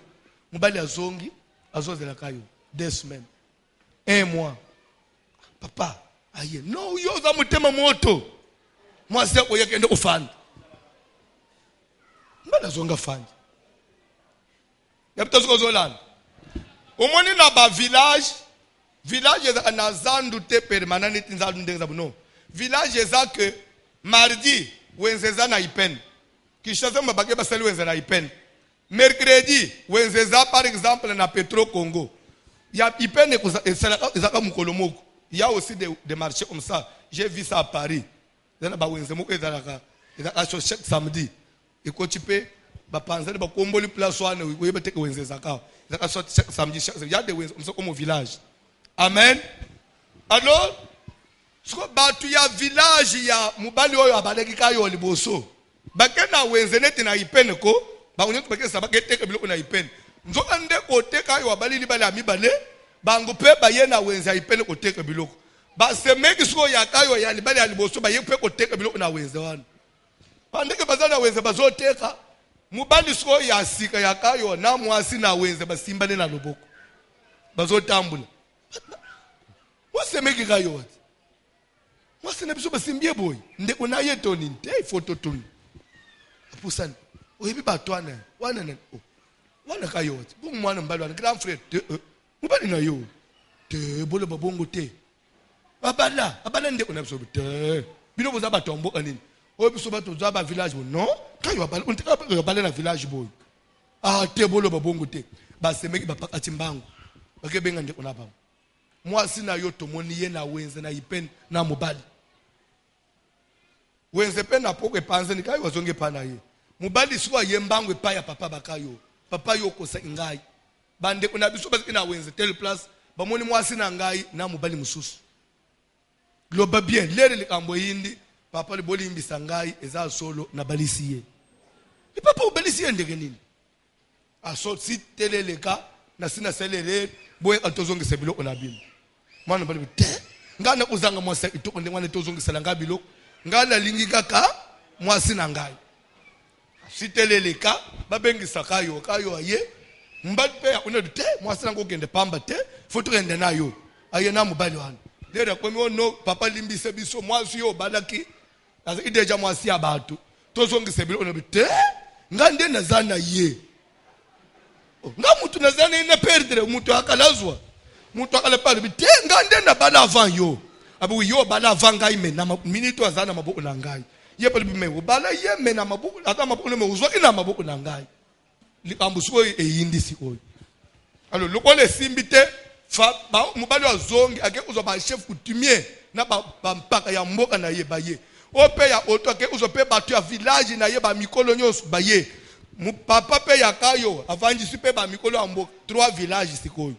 mbali azongi azozela kayo 2 semaines 1 mois papa aye no yo za mutema moto moi c'est ko yekende ufanda mbala zonga fanda yapita soko zolana omoni na ba village na zandu te permanent nzandu ndenza buno village eza que mardi wenzeza na ipen kishaza mabage basali wenza na ipen mercredi wenzeza par exemple na Petro Congo ya ipen ezaka mukolo moko il y a aussi des marchés comme ça j'ai vu ça à Paris zana ba wenza moko ezalaka chaque samedi et quand tu peux bapanzani bakomboli place wana uyeba teke wenze zakao zaka samedi yade wenze umsoko mu village. Amen. Alors siko batu ya village ya mubali oyo abaleki kayo liboso bakena wenze neti na ipene ko ba unyo bakesa baketeke biloko na ipene nzoka nde koteka yo abali libali amibale bango pe bayena wenze ipene koteka biloko ba semeki siko ya kayo ya libali ya liboso ba yepe koteka biloko na wenze wana pandeke bazana wenze bazoteka mubali siko ya sika ya kayo na mwasi na wenze basimbane na loboko bazotambula wasemeki kayo wati mwasi na biso basimbie boy ndeko na yetoni nte photo tuni apusana oyebi batwana wana wana kayo wati bu mwana mbali wana grand frère mubali na yo te bolo babongo te abala ndeko na biso te bino boza batombo kanini oyo biso bato za ba village non kayo abala unteka abala na village boy te bolo babongo te basemeki bapakati mbangu bakebenga ndeko na bango mwasi na yo tomoni ye na wenze na ipeni na mobali wenze pe na poko epanze ni kayo wazonge pana ye mobali swa ye mbangu epa ya papa bakayo papa yo kosa ngai bande kuna biso baziki na wenze tel place bamoni mwasi na ngai na mobali mususu globa bien lere likambo yindi papa liboli imbisa ngai eza solo na balisi ye papa ubalisi ye ndenge nini aso si teleleka na sina selere boye atozongisa biloko na bino mwana bali te ngana uzanga mwasa itoko ndengwana tozongisa nga biloko ngana lingi kaka mwasi na ngai siteleleka babengisa kayo aye mbali pe una te mwasi nango kende pamba te foto kende nayo aye na mobali wana lera komi ono papa limbise biso mwasi yo balaki aza ideja mwasi ya batu tozongisa biloko na te ngande nazana ye nga mutu nazana ina perdre mutu akalazwa mutu akala pale bite ngande na bala avant yo abu yo bala avant ngai mena minute azana maboko na ngai ye pale bime bala ye mena maboko ata maboko ne uzwa ina maboko na ngai likambo siko eyindi siko alors lokole simbite fa ba mubali wa zongi ake uzwa ba chef coutumier na ba mpaka ya mboka na ye baye ope ya oto ake uzwa pe batu ya village na ye ba mikolo nyos baye mu papa pe ya kayo avanji sipe ba mikolo ya mboka 3 villages siko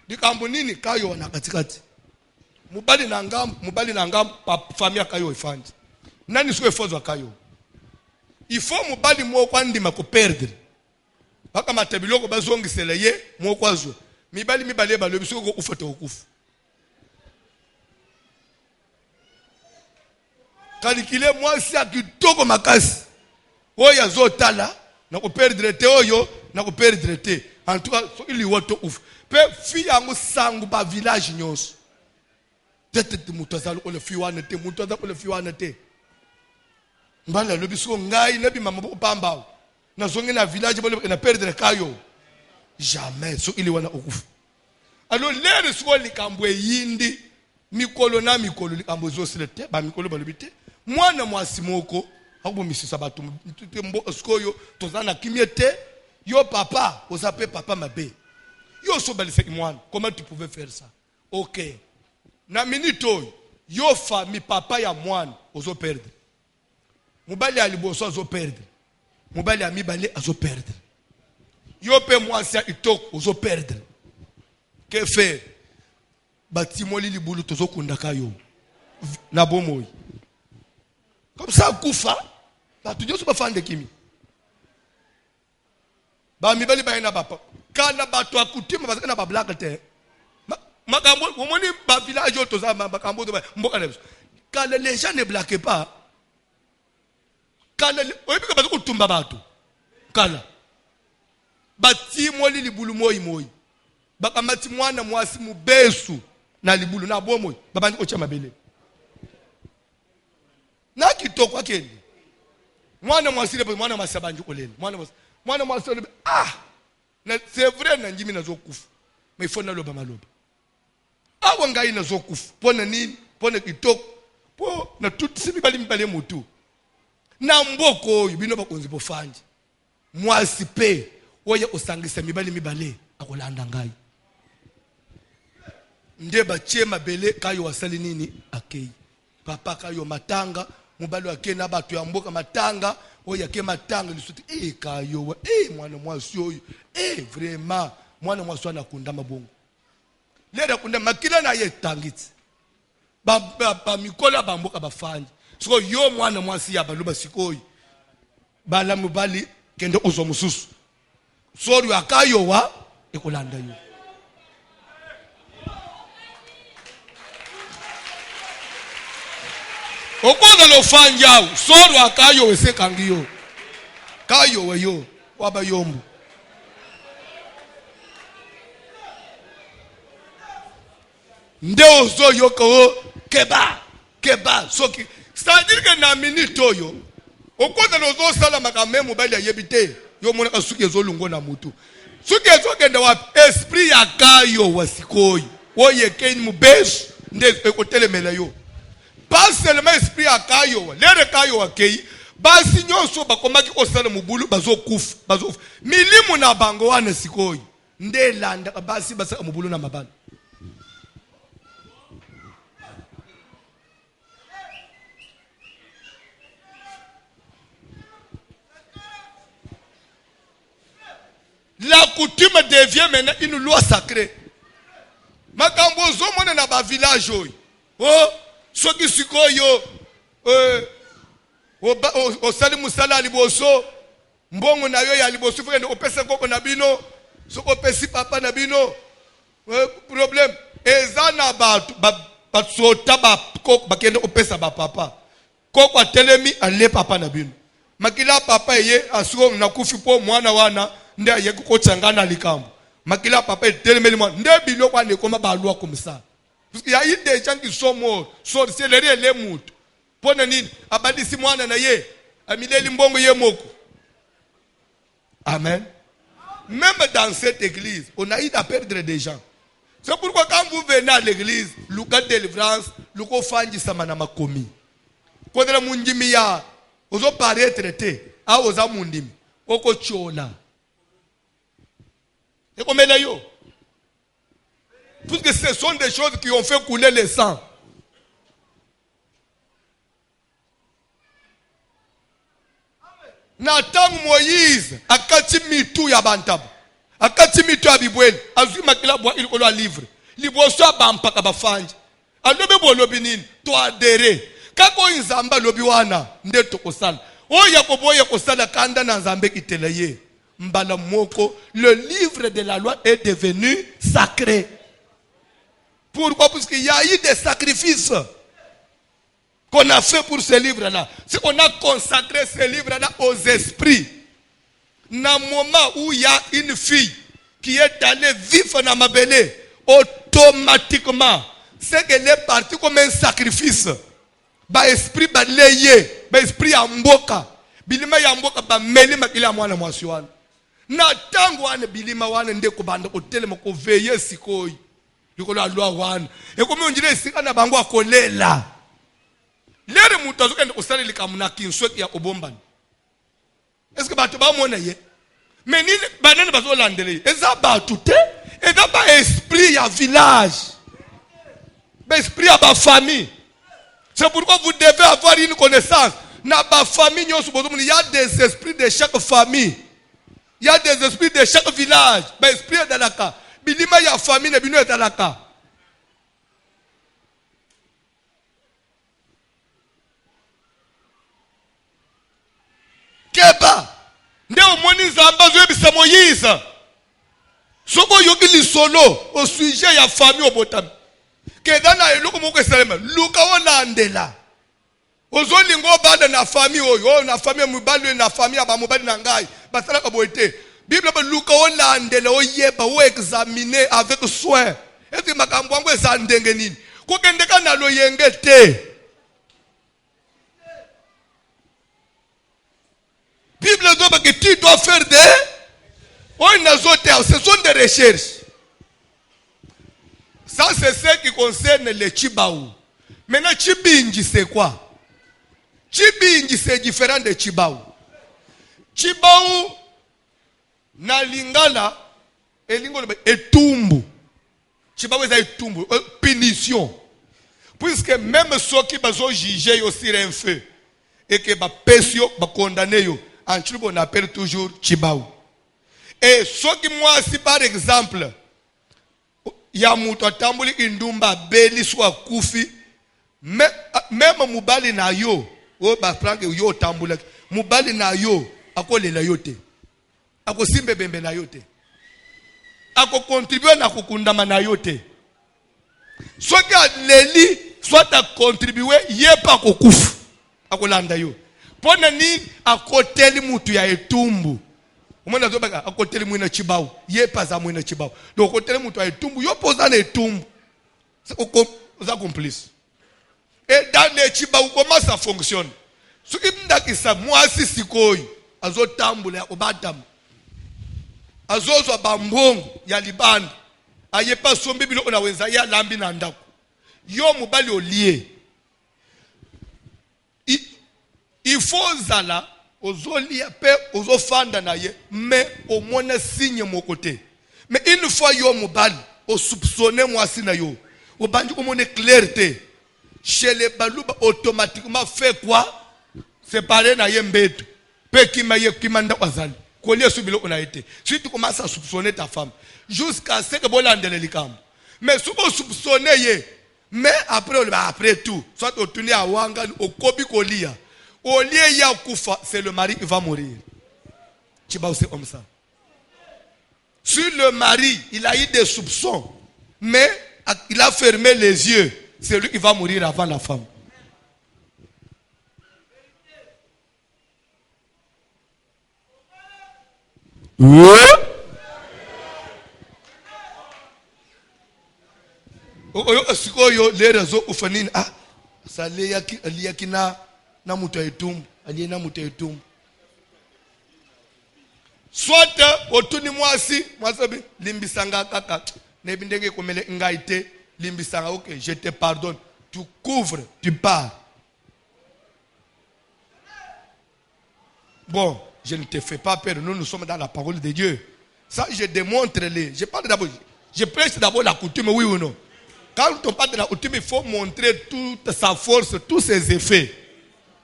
likambo nini kayo na katikati mubali na ngam famia kayo ifandi nani sio efozwa kayo ifo mubali moko ndima ko perdre baka matabiloko bazongisele ye moko azo mibali balobi siko ufoto okufu kalikile mwasi akitoko makasi oya zotala na ko perdre te oyo na ko perdre te en tout cas so ili woto uf pe fi yango sangu ba village nyos tete mutu azalo ko le fi wana te mutu azalo ko le fi wana te mbala lobi so ngai nabi mama bo pamba na zongi na village bo na perdre kayo jamais so ili wana okufu alors lere so likambo yindi mikolo na mikolo likambo zo silete ba mikolo balobi te mwana mwasi moko akubomisisa batu mbo skoyo tozana kimete yo papa osape papa mabe yo so balise mwana comment tu pouvais faire ça OK na minute yo famille papa ya mwana ozo perdre mobali aliboso azo perdre mobali amibale azo perdre yo pe mwasi itoko ozo perdre que faire batimoli libulu tozo kundaka yo na bomoyi comme ça kufa batu nyoso bafande kimi ba mibali ba ina papa kana batu akutima bazana ba black te makambo omoni ba village oto za makambo to mboka na biso kana les gens ne blaquent pas kana oyebika bazo kutumba batu kana batimoli libulu moyi bakamati mwana mwasi mubesu na libulu na bomoyi babandi ko chama bele na kitoko akeni mwana mwasi le mwana masabanju koleni mwana mwasi na c'est vrai na njimi nazokufa mais il faut na loba maloba awa ngai nazokufa pona nini pona kitoko po na tutsi mibali mutu na mboko oyo bino bakonzi bofanje mwasi pe oya osangisa mibali akolanda ngai nde bachema bele kayo wasali nini akei papa kayo matanga mubali wake na batu ya mboka matanga oyo ke matanga lisuti kayo mwana mwasi oyo vraiment mwana mwasi ana kunda mabongo lera kunda makila na ye tangitsi ba mikola bamboka bafanye siko yo mwana mwasi ya baluba sikoyi bala mubali kende uzo mususu sori akayo wa ekolanda yo okoza lo fanjao sori akayo wesekangiyo kayo weyo waba yombu ndeo zo yoko keba soki c'est-à-dire que na minute oyo okoza lo zo sala makamemo bali yebite yo mona kasuki zo lungo na mutu suki zo kenda wa esprit ya kayo wasikoyi oye keni mubesh nde ekotelemela yo pas seulement esprit ya kayo lere kayo wakei basi nyoso bakomaki kosala mubulu bazokufa milimu na bango wana sikoyi nde landa basi basaka mubulu na mabana. La coutume devient maintenant une loi sacrée. Makambo zo mona na ba village oyo. Oh, soki sikoyo o sali musala liboso mbongo na yo ya liboso fende opesa koko na bino soko pesi papa na bino problème ezana ba sota ba koko bakende opesa ba papa koko atelemi ale papa na bino makila papa ye asiko na kufi po mwana wana nde ayeko kochangana likambo makila papa etelemeli mwana nde bilo kwa ne koma balwa komsa parce qu'il y a eu des gens qui sont morts c'est les mutu pona nini abadisi mwana na ye amileli mbongo ye moko. Amen. Même dans cette église on a eu à perdre des gens. C'est pourquoi quand vous venez à l'église luka délivrance luko fanji samana makomi kodela munjimi ya ozo paraître te a oza mundimi oko chola et comme là yo puisque ce sont des choses qui ont fait couler le sang. Natang Moïse akati mitu ya bantabu akati mitu ya bibweli azui makila bwa ili kolwa livre liboso bampaka bafanje alobe bolobi nini to adere kako inzamba lobi wana nde tokosala oya koboye kosala kanda na nzambe kitelaye mbala moko le livre de la loi est devenu sacré. Pourquoi? Parce qu'il y a eu des sacrifices qu'on a fait pour ce livre-là. C'est qu'on a consacré ce livre-là aux esprits. Dans le moment où il y a une fille qui est allée vivre dans ma belée, automatiquement, c'est qu'elle est partie comme un sacrifice. Ba esprit ba leye, ba esprit amboka. Bilima ya mboka ba meli makila mwana mwasi wana. Na tangu wane bilima wane ndeko banda kotelema ko veye sikoyi. Likolo alwa wana. Ekomi onjire sika na bango akolela. Lere mutu azokende kusali likamuna kinsweki ya obombani. Est-ce que batu ba mona ye? Mais ni banane bazo landele. Eza batu te, eza ba esprit ya village. Ba esprit ya ba famille. C'est pourquoi vous devez avoir une connaissance. Na ba famille nyoso bozomu, il y a des esprits de chaque famille. Il y a des esprits de chaque village. Ba esprit ya dalaka. Bilima ya famille na bino ya dalaka. Keba nde omoni nzamba zo yebisa Moïse soko yoki lisolo au sujet ya famille obotami keda na eloko moko esalema luka olandela ozolingo banda na famille oyo na famille mubali na famille ya bamobali na ngai basalaka boyete Bible ba luka olandela oyeba o examiner avec soin eti makambo yango eza ndenge nini kokendeka na loyenge te. Bible dit que tu dois faire ce sont des recherches. Ça c'est ce qui concerne le Chibaou. Maintenant Chibinji c'est quoi? Chibinji c'est différent de Chibaou. Chibaou na lingala etumbu. Chibaou c'est etumbu, punition. Puisque même ceux qui bazo juger aussi un feu. et que ba pesio ba condamné yo en Chilibo on appelle toujours chibao. Et ce qui moi si par exemple ya mutu atambuli indumba beli soit kufi même mubali na yo o ba frank yo tambula mubali na yo akolela yote akosimbe bembe na yote ako contribuer na kukundama na yote soki aleli soit a contribuer yepa kokufu akolanda yo pona ni akoteli mutu ya etumbu umwana zobaka akoteli mwina chibao yepa za mwina chibao donc akoteli mutu ya etumbu yo poza na etumbu ça complice et dans les chibao comment ça fonctionne soki mndakisa mwasi sikoyi azotambula ya obatamu azozwa bambongo ya libanda ayepa sombi bilo na wenza ya lambi na ndako yo mobali olie il faut zala ozolia pe ozofanda na ye mais au moins signe mon côté mais une fois yo mobali o soupçonner mwasi na yo obandi ko mone clarté chez les baluba automatiquement fait quoi séparer na ye mbeto pe kima ye kimanda wazali kolie subilo on a été si tu commences à soupçonner ta femme jusqu'à ce que bolandele likambo mais si tu soupçonner ye mais après tout soit au tourner à wanga au kobi kolia au lieu ya kufa c'est le mari qui va mourir tu vas aussi comme ça si le mari il a eu des soupçons mais il a fermé les yeux c'est lui qui va mourir avant la femme. Sikoyo lera zo ufanini sale yaki na mutu ya etumbu aliye na mutu ya etumbu soit otuni mwasi bi limbisanga kaka nebi ndenge komele ngaite limbisanga ok je te pardonne tu couvres tu pars bon je ne te fais pas peur nous sommes dans la parole de Dieu ça je démontre je parle d'abord je prêche d'abord la coutume oui ou non. Quand on parle de la coutume, il faut montrer toute sa force, tous ses effets,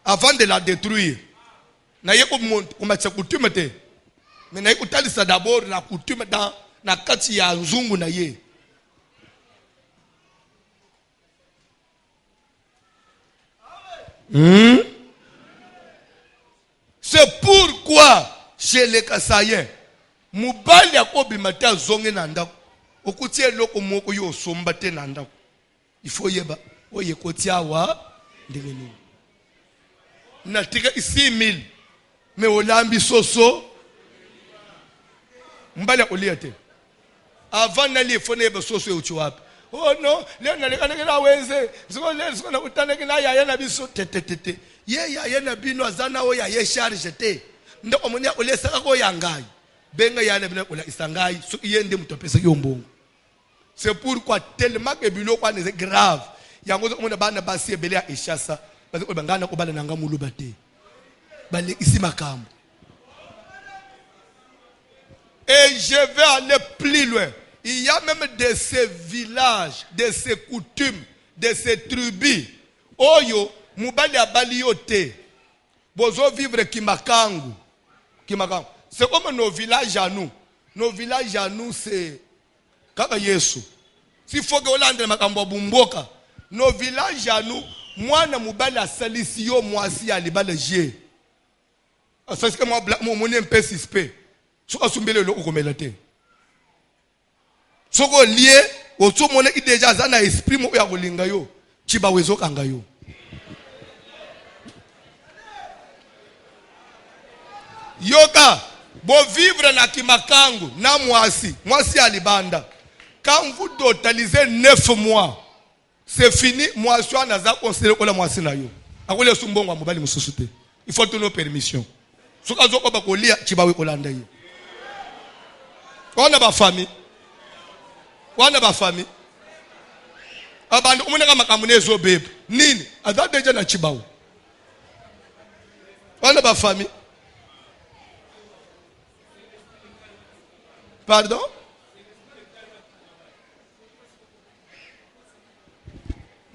avant de la détruire. Mais d'abord la coutume dans la kati ya nzungu na ye. C'est pourquoi chez les Kassaïens, mubali akobimata zonge na ndako. Okutie loko moko yo somba te na ndako il faut yeba oye kotia wa ndenge nini na tika 6000 mais olambi soso mbala olia te avant na li fone yeba soso uchi wapi oh non le na lekana na wenze siko le siko na utana kina ya na biso te ye ya na bino azana o ya ye charge te ndoko monya olesa ko yangai benga ya na bino ola isangai so yende mutopesa yombongo. C'est pourquoi tellement que bilo c'est grave. Yango on a bana basi ebele ya eshasa. Parce que bangana ko bala nanga muluba te. Bale isi makambo. Et je vais aller plus loin. Il y a même de ces villages, de ces coutumes, de ces tribus. Oyo mubali abali yote. Bozo vivre kimakangu. Kimakangu. C'est comme nos villages à nous. Nos villages à nous c'est kaka Yesu si faut que olande makambo bumboka no village à nous mwana mubali asalisi yo mwasi alibala je ça c'est que moi mon MP suspect so asumbele lo okomela te soko lié oso mona ki déjà za na esprit mo ya kolinga yo chiba wezo kanga yo yoka bo vivre na kimakangu na mwasi alibanda. Quand vous totalisez 9 mois, c'est fini. Moi, je suis considéré comme moi. Il faut toutes nos permissions. Ce que vous avez dit, c'est que vous avez dit. On a ma famille. On a ma famille. On a ma famille. Nini, ada déjà na chibao. On a ma famille. Pardon?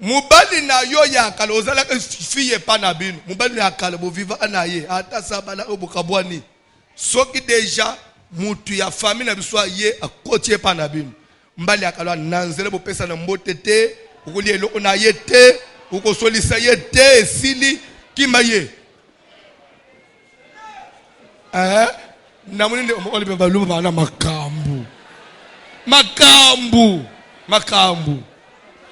Mubali na yo ya kala ozala ke fille pa na bino. Mubali ya kala bo viva na ye ata sabala obukabwani. Soki deja mutu ya famille na biso ye akotie pa na bino. Mbali ya kala nanzele bo pesa na mbote te, ukuli eloko na ye te, ukosolisa ye te esili kima ye. Namuni oli be baluba bana makambu. Makambu.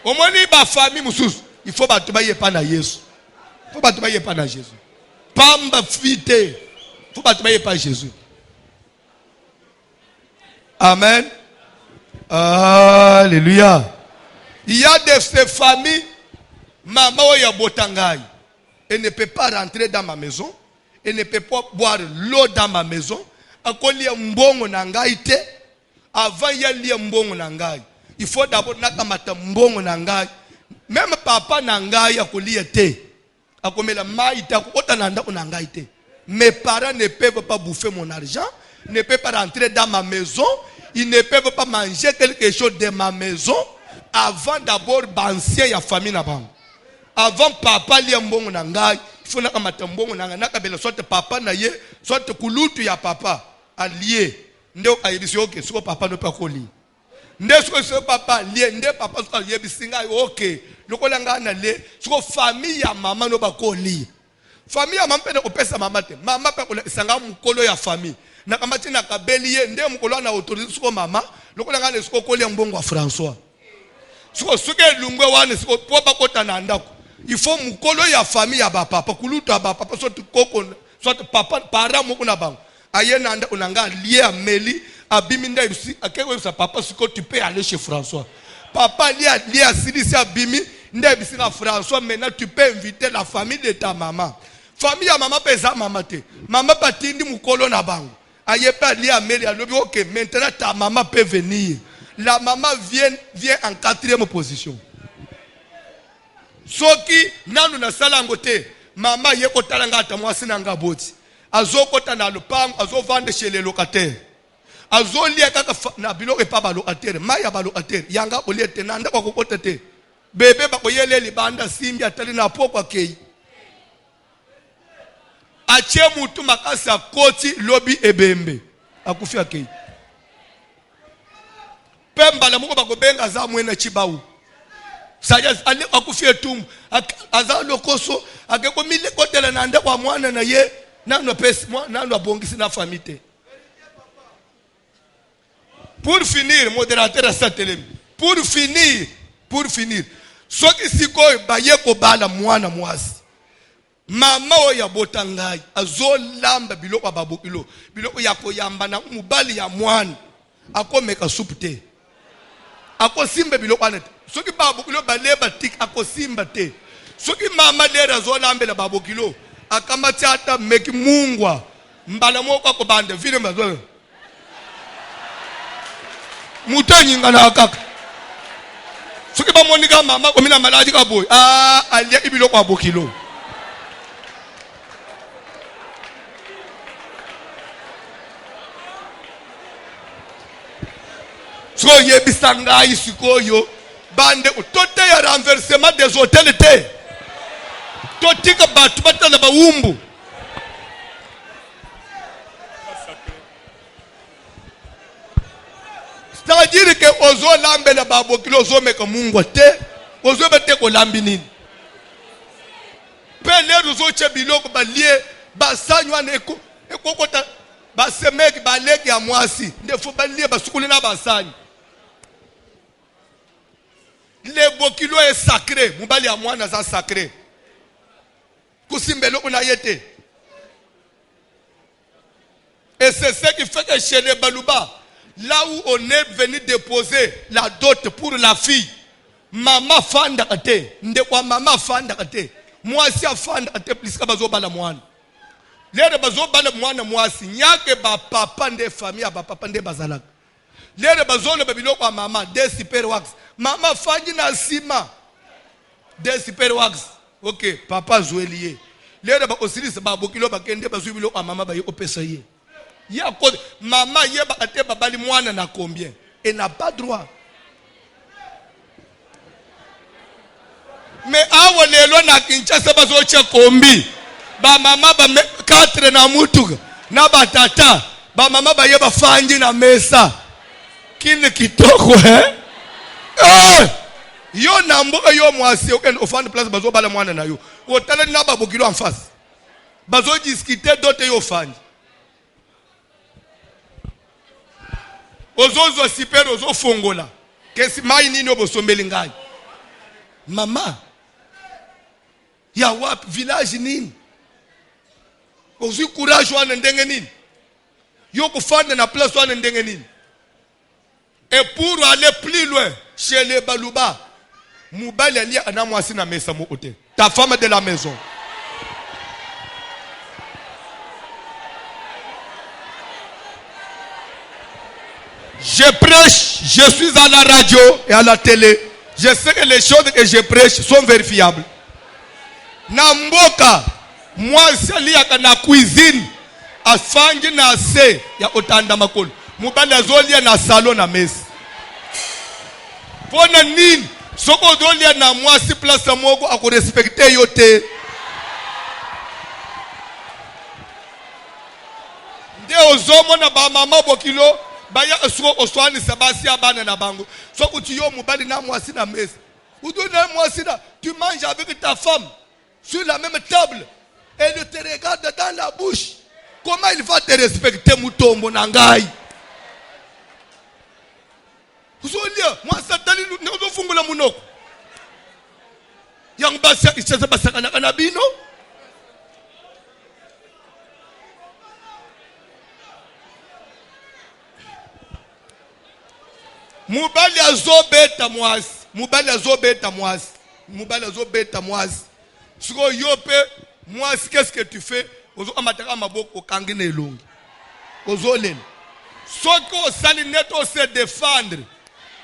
Omoni ba famille mususu, il faut battre ba ye pa na Yesu. Il faut battre ba ye pa na Jésus. Pamba fite. Il faut battre ba ye pa Jésus. Amen. Alléluia. Il y a de ces familles, maman oya botangai. Elle ne peut pas rentrer dans ma maison. Elle ne peut pas boire l'eau dans ma maison. Akoli mbongo na ngai te. Avant ya lia mbongo na ngai. Il faut d'abord nakamata mbongo na ngai. Même papa na ngai akolia te. Akomela mai ta kota na ndako na ngai te. Mes parents ne peuvent pas bouffer mon argent, ne peuvent pas rentrer dans ma maison, ils ne peuvent pas manger quelque chose de ma maison avant d'abord bansia ya famille na bango. Avant papa lia mbongo na ngai, il faut nakamata mbongo na ngai nakabela soit papa na ye, soit kulutu ya papa allié. Ndeo ayebisi okay, siko papa no pa koli. Ndesiko siko papa lié, nde papa siko ayebisi ngai okay. Lokola nga na le, siko famille ya mama no ba koli. Famille ya mama pene opesa mama te. Mama pa kola sanga mukolo ya famille. Na kamati na kabeli ye, nde mukolo na autorité siko mama, lokola nga ne siko koli mbongo wa François. Siko suke lungwe wane siko popa kota na ndako. Il faut mukolo ya famille ya ba papa, kulutu ya ba papa, soit koko, soit papa, para moko na bango. Aye nanda unanga lié à Meli, à Biminda ici, à quel sa papa ce que tu peux aller chez François. Papa lié à Silisi à Bimi, nda ici à François, maintenant tu peux inviter la famille de ta maman. Famille à maman pesa maman te. Maman patindi mukolo na bango. Aye pas lié à Meli, à l'objet, ok, maintenant ta maman peut venir. La maman vient en 4e position. Soki nanu na salango te, maman yeko talanga ata mwasi na ngaboti. Azo kota na lupango, azo vande chez les locataires. Azo liya kaka na biloko epa ba locataire, maya ba locataire, yanga olie tenanda kwa kokota te. Bebe ba koyele libanda simbi atali na pokwa kei. Achie mutu makasi akoti lobi ebembe. Akufi akei. Pemba la moko bakobenga za mwena chibau. Sayas ali akufi etum. Aza lokoso, akeko mile kotela na nda kwa mwana na ye. Pour finir, modérateur à Satelem. Pour finir, ce qui si ko baye ko bala mwana mwasi. Mama o ya botangai, azo lamba biloko babokilo, biloko ya koyamba na mubali ya mwana. Ako meka soupe te. Ako simba biloko anet. Ce qui babokilo baleba tik ako simba te. Ce qui mama lera zo lamba la babokilo. Akamati ata meki mungwa mbala moko ko bande vile mazo mutanyi ngana kaka suki ba monika mama ko mina maladi ka boy alia ibilo kwa bokilo so yebisanga isikoyo bande utote ya renversement des hôtels te totika batu batala ba umbu. C'est-à-dire que ozo lambe la babokilo ozo meka mungu te, ozo bete ko lambi nini. Pele ozo che biloko ba lie ba sanywa na ekokota ba semeki ba leki ya mwasi. Ndefo ba lie ba sukuli na ba sanyi. Le bokilo est sacré, mubali ya mwana za sacré. Et c'est ce qui fait que chez les Balouba, là où on est venu déposer la dot pour la fille, maman fanda kate, ndekwa maman fanda kate, moi si fanda kate plus que bazo bala mwana. Lere bazo bala mwana mwasi, nyake ba papa nde famille ba papa nde bazalaka. Lere bazo le babilo kwa mama de super wax. Mama fangi na sima. De super wax. Ok, papa Zouelier. Lere ba osiris ba bokilo ba kende ba zuibilo kwa mama ba yoko pesa ye. Ya ko mama ye ba ate ba bali mwana na combien? Et n'a pas droit. Mais awo lelo na Kinshasa bazoche kombi. Ba mama ba 4 na mutuga. Na batata. Ba mama ba yeba fanji na mesa. Kile kitoko yo nambo yo mwasi okende ofande place bazo bala mwana na yo. Otala na babokilo en face. Bazo discuter dote yo fanji. Ozozo super ozo fongola. Kesi mai nini obosombeli ngai. Mama. Ya wap village nini? Ozu courage wana ndenge nini? Yo kufande na place wana ndenge nini? Et pour aller plus loin, chez les Balouba, Moubali ali anamwasi na mesa mo ote. Ta femme de la maison. Je prêche, je suis à la radio et à la télé. Je sais que les choses que je prêche sont vérifiables. Namboka, moi sali ya na cuisine, afangi na se ya otanda makolo. Mubali azolia na salon na mesa. Pona nini? Soko dolia na mwasi place moko ako respecter yote. Nde ozomo na ba mama bokilo baya so oswani sabasi abana na bango. Soko tiyo mubali na mwasi na mesa. Udo na mwasi na tu manges avec ta femme sur la même table. Elle te regarde dans la bouche. Comment il va te respecter mutombo nangai? Uzolia, moi satali nous fungula munoko. Yang basa isasa basa kana bino. Mubali azobeta mwasi, mubali azobeta mwasi, mubali azobeta mwasi. Siko yope mwasi, qu'est-ce que tu fais? Ozo amataka maboko kangine elongi. Ozolela. Soko sali neto se défendre.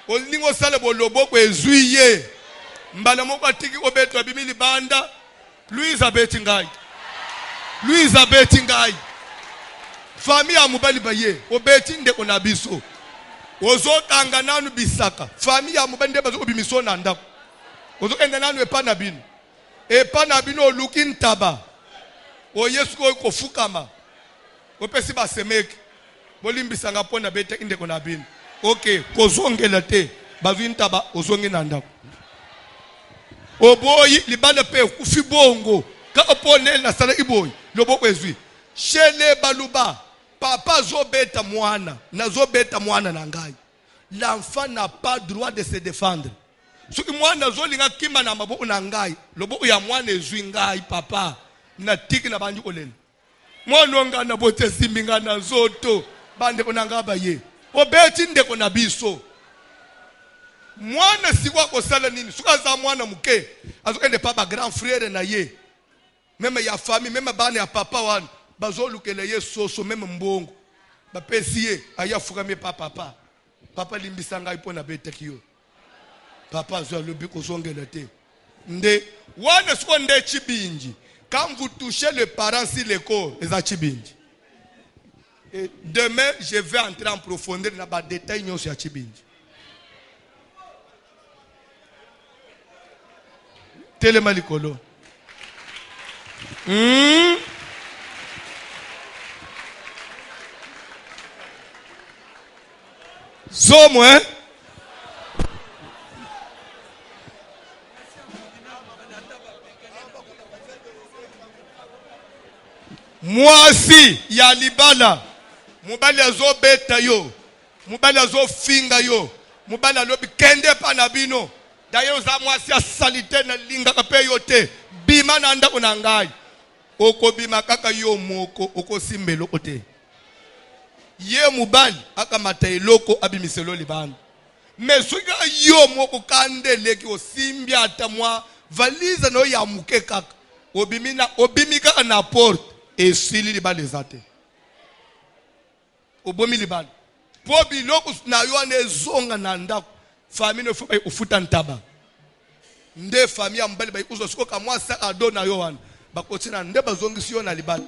Olingo sale boloboko ezuiye. Mbala moko atiki obeto abimili banda. Louisa betingai. Louisa betingai. Famille amubali baye. Obeti ndeko na biso. Ozo kanga nanu bisaka. Famille amubali nde bazo obimiso na ndako. Ozo enda nanu epa na bino. Epa na bino olukin taba. O yesu ko fukama. Opesi ba semeki. Bolimbisa ngapona bete indeko na bino. Ok, kozongela te. Bazu ntaba ozongi na ndako. Oboyi libana pe kufi bongo. Ka opone na sala iboyi. Loboko ezwi. Shele baluba. Papa zobeta mwana. Na zobeta mwana na ngai. L'enfant n'a pas droit de se défendre. Soki mwana zolinga kimba na maboko na ngai. Loboko ya mwana ezwi ngai papa. Na tiki na banji kolele. Mwana nga na bote simbinga na zoto. Bande konanga baye. Obeti ndeko na biso. Mwana siwa kosala nini? Suka za mwana muke. Azo ende papa grand frère na ye. Meme ya famille, meme bana ya papa wana. Bazo lukele ye soso meme mbongo. Ba pesiye aya fukame papa. Papa limbisanga ipo na bete kiyo. Papa zo lobi ko zongela te. Nde wana suko nde chibinji. Quand vous touchez le parent sur le corps, les achibinji. Et demain, je vais entrer en profondeur dans les détails sur achibinji. Telemalikolo. Zomo, hein? Mwasi ya libala. Mubali azo beta yo. Mubali azo finga yo. Mubali alobi kende pa na bino. Dayo za mwasi ya salite na linga kape yote. Bima na anda unangai. Oko bima kaka yo moko. Oko simbelo ote. Ye mubali aka matai loko abimiselo libana. Mesuga yo moko kande leki osimbi atamwa. Valiza no ya muke kaka. Obimika na porte. Et sili libala ezate. Obomi libala. Po biloko na yo anezonga na ndako. Famille no fuba ufuta ntaba. Nde famille ambali ba ikuzo siko ka mwasa ado na yo wana. Bakotina nde bazongi siyo na libala.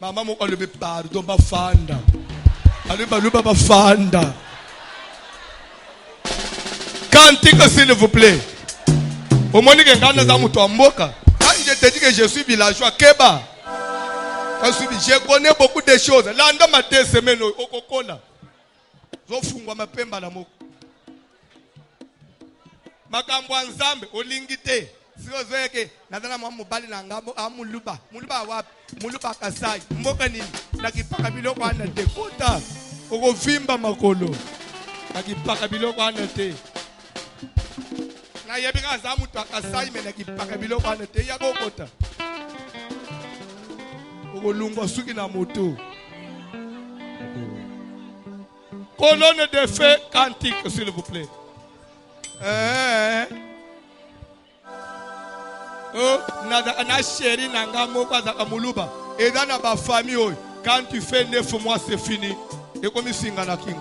Mama mo alobe pardon ba fanda. Alobe ba fanda. Cantique s'il vous plaît. Au moment où quand je te dis que je suis villageois, Keba. Je connais beaucoup de choses. Là, dans ma 2 semaines, au Cocola. Zofungwa mapemba la moko. Makambo nzambe olingite. Sio zoeke nadhana mubali na ngambo amuluba. Muluba wapi? Muluba Kasai. Mboka nini? Nakipaka biloko ana dekota. Okovimba makolo. Nakipaka biloko ana te. Na yebika zamu to Kasai me nakipaka biloko ana te ya kokota. Okolungwa suki na moto. Colonne de feu cantique, s'il vous plaît. Oh, na chéri nanga moko za kamuluba. Et dans ma famille, quand tu fais 9 mois, c'est fini. Et comme il singa na king.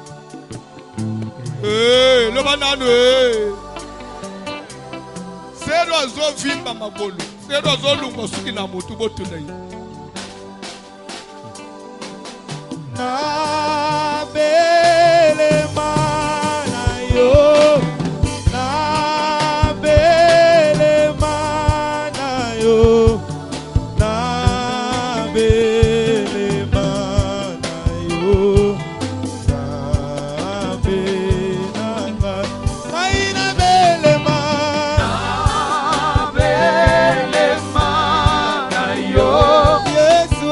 Le banane. C'est l'oiseau vimba magolo. C'est l'oiseau lungo suki na motu botu na yi. Na bele mana yo, na bele mana yo, na bele mana yo, na bele mana, ai na bele mana yo, Yesu.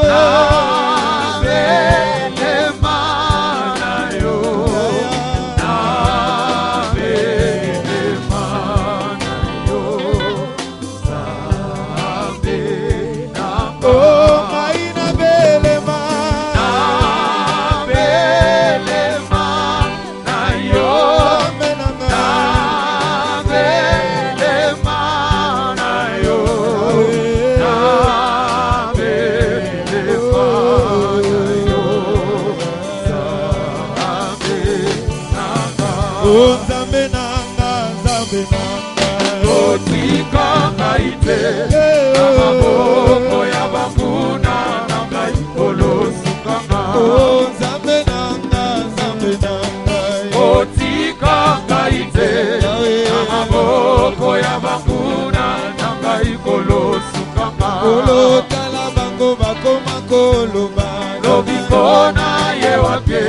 Lobikona yewapye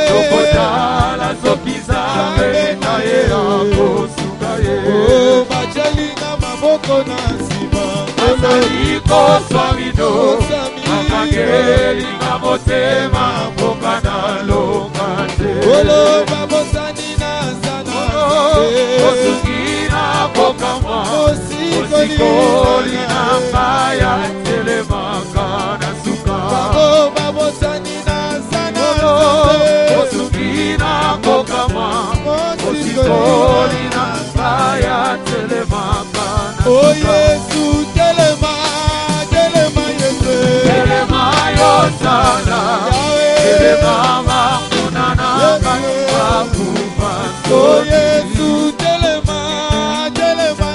Lopotala sokizame na yeakosuka ye Bachelinga maboko na sima Asaliko swamido Akageli na motema Mboka na lokate Olo babosani na sana Osukina pokama Osikoli na mbaya Telemaka na suka babosani na sana Osukina pokama Osikoli na mbaya Telemaka na suka Oh Yesu telema Yesu Telema yosala Telema makunana Kakupa Oh Yesu telema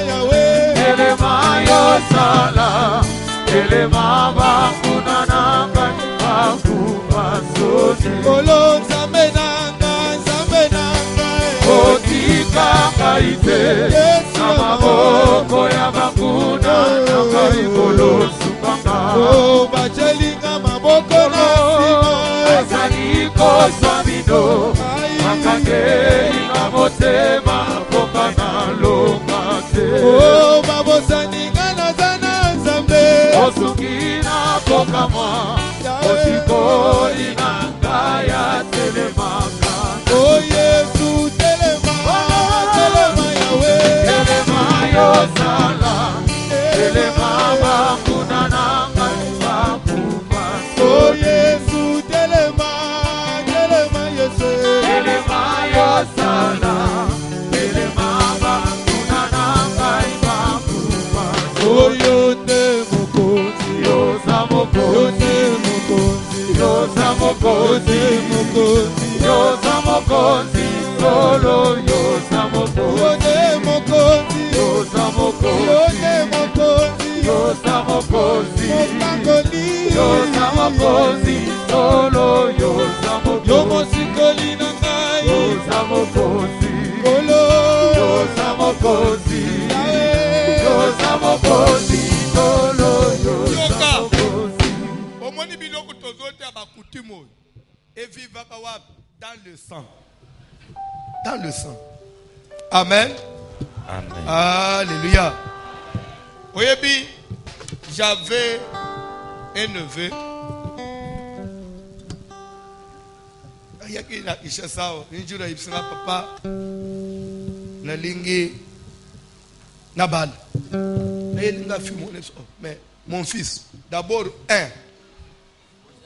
Yahweh Telema yosala Telema makunana Kakupa sote Olo nzambe nanga Otika kaite Namaboko ya bakuna Nakaikolo sukanga Oh bachelinga maboko na sima Azaliko swamido Makangeli na motema Koka na lomate Oh babosaninga na zana nzambe Osukina kokama Osikoli na ngaya telemaka Oh Yesu telema Yahweh Telema yosala Telema bakuna na ngaya kupa Oh Yesu telema Yesu Telema yosala Telema bakuna na ngaya kupa Oh yote mokozi Yosa mokozi Yosa mokozi Yosa mokozi Solo yosa mokozi Yosa mokozi Yosa mokozi Yosa mokozi Solo yosa mokozi Yomosikoli na ngai Yosa mokozi Olo Yosa mokozi Et vivre dans le sang. Dans le sang. Amen. Amen. Alléluia. Oyebi, j'avais un neveu. Il y a qui n'a ça. Un jour, il s'est papa. Na lingi. Na bal. Mais mon fils, d'abord,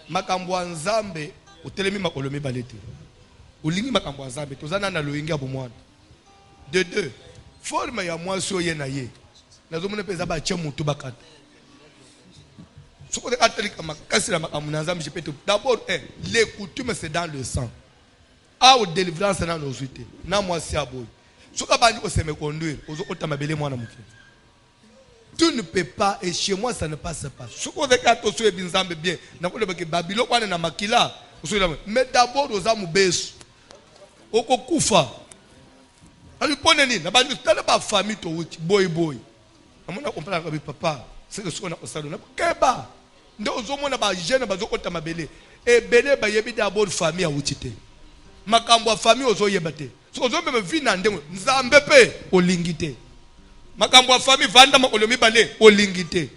makambo nzambe utelemi makolomi balete. Ulingi makambo nzambe tozana na loyingi abomwana. De deux, forme ya moi so ye na ye. Nazomona peza ba tche mutu bakata. Soko de catholique makasi la makambo nzambe je peux te. D'abord, les coutumes c'est dans le sang. A ou délivrance na nozuite. Na moi si aboy. Soko bandi ko se me conduire, ozo otamabele mwana muke. Tu ne peux pas, et chez moi ça ne passe pas. Ce qu'on veut que tu sois bien, Babylone na makila, mais d'abord aux âmes bes, au kokufa. Alors pone ni, na ba tala ba famille to boy. Amona comprendre avec papa, c'est que ce qu'on a au salon. Keba, ndo ozomona ba jeune ba zokota mabele. Et belé ba yebi d'abord famille a utite. Makambo a famille ozo yebate. So ozombe me vina ndemo, nzambe pe olingite. Makambo wa famille vanda makolomi bale olingite.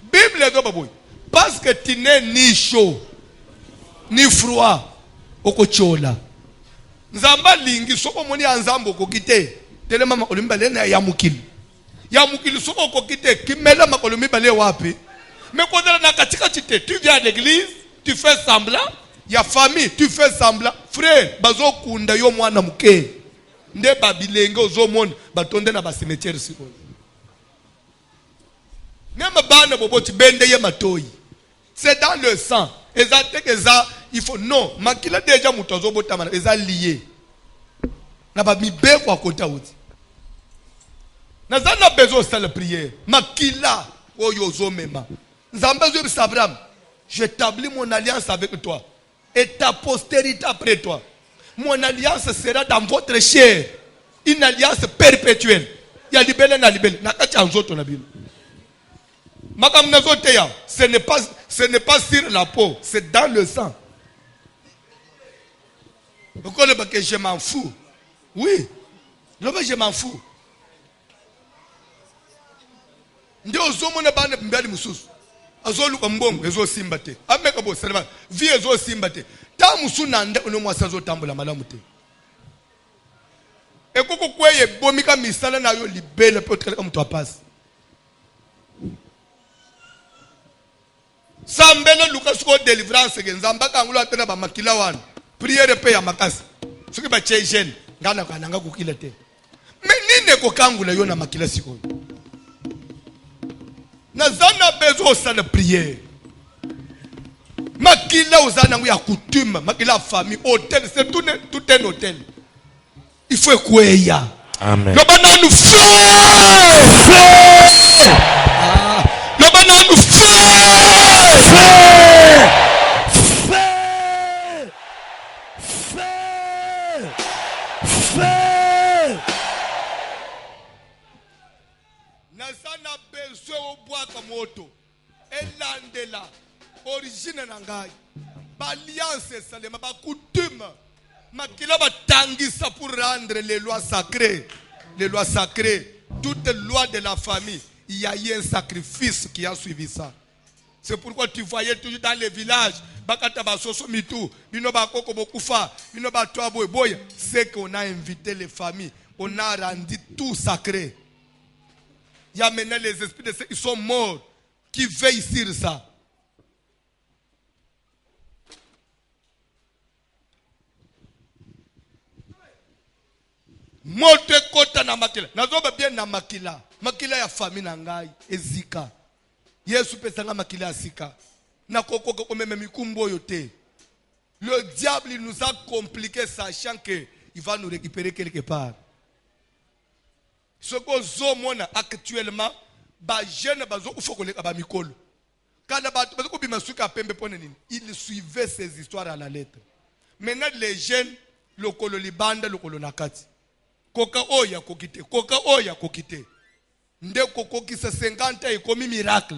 Bible do baboy. Parce que tu n'es ni chaud ni froid okochola. Nzamba lingi soko moni anzambo okokite. Tele mama makolomi bale na ya mukili. Ya mukili soko okokite kimela makolomi bale wapi? Mais quand on a katika chite, tu viens à l'église, tu fais semblant, il y a famille, tu fais semblant. Frère, bazo kunda yo mwana muke. Nde babilenge ozomona batonde na ba cimetière siko. C'est dans le sang. Il faut non. Makila déjà mutozo botamana. Eza lié. Na ba mi be kwa kota uti. Na zana besoin de la prière. Makila oyozo mema. Nzamba zo Abraham. J'établis mon alliance avec toi et ta postérité après toi. Mon alliance sera dans votre chair. Une alliance perpétuelle. Il y a libellé na libellé. Na kacha nzoto na bilo. Ce n'est pas sur la peau, c'est dans le sang. Pourquoi le baquet je m'en fous? Oui, je m'en fous. Ndi ozomona bana mbali mususu. Azoluka mbongo ezo simbate. Ameka bo selema vie ezo simbate. Ta musuna nda ono mwasa zo tambola malamu te. Ekoko kweye bomika misala na yo libele pe otkala ka mutu apasi. Sambele Lucas ko délivrance ngenzamba kangulo atena ba makila wana. Prière pe ya makasi. Soki ba chejen ngana kananga kukila te. Mais nine ko kangula yo na makila siko. Na zana bezo sana prière. Makila uzana ngu ya coutume, makila famille, hôtel, c'est tout un hôtel. Il faut kweya. Amen. Le bananu feu. Le bananu Nazana besoin au bois comme moto. Elandela. Origine nangai. Alliance salema ba coutume. Makila ba tangisa pour rendre les lois sacrées. Les lois sacrées. Toutes les lois de la famille. Il y a eu un sacrifice qui a suivi ça. C'est pourquoi tu voyais toujours dans les villages. C'est qu'on a invité les familles. On a rendu tout sacré. Il y a maintenant les esprits de ceux qui sont morts. Qui veillent sur ça. Mote kota na makila. Nazoba bien na makila. Makila ya famille na ngai ezika. Yesu pesanga makila asika. Na koko komeme mikumbo yote. Le diable il nous a compliqué sachant que il va nous récupérer quelque part. Ce que zomona actuellement ba jeune bazo ufokoleka ba mikolo. Kana bato bazo bima suka pembe pone nini. Il suivait ces histoires à la lettre. Maintenant les jeunes lokolo libanda lokolo nakati. Koka oya kokite, koka oya kokite. Nde koko kisa 50 et komi miracle.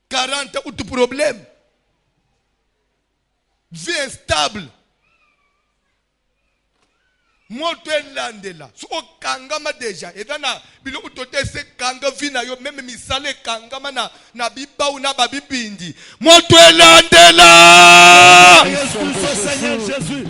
40 ou tout problème. vie instable. Moto elandela. So kangama deja. Edana bilo utote se kanga vina yo meme misale kangama na biba ou na babibindi. Moto elandela. Seigneur Jésus.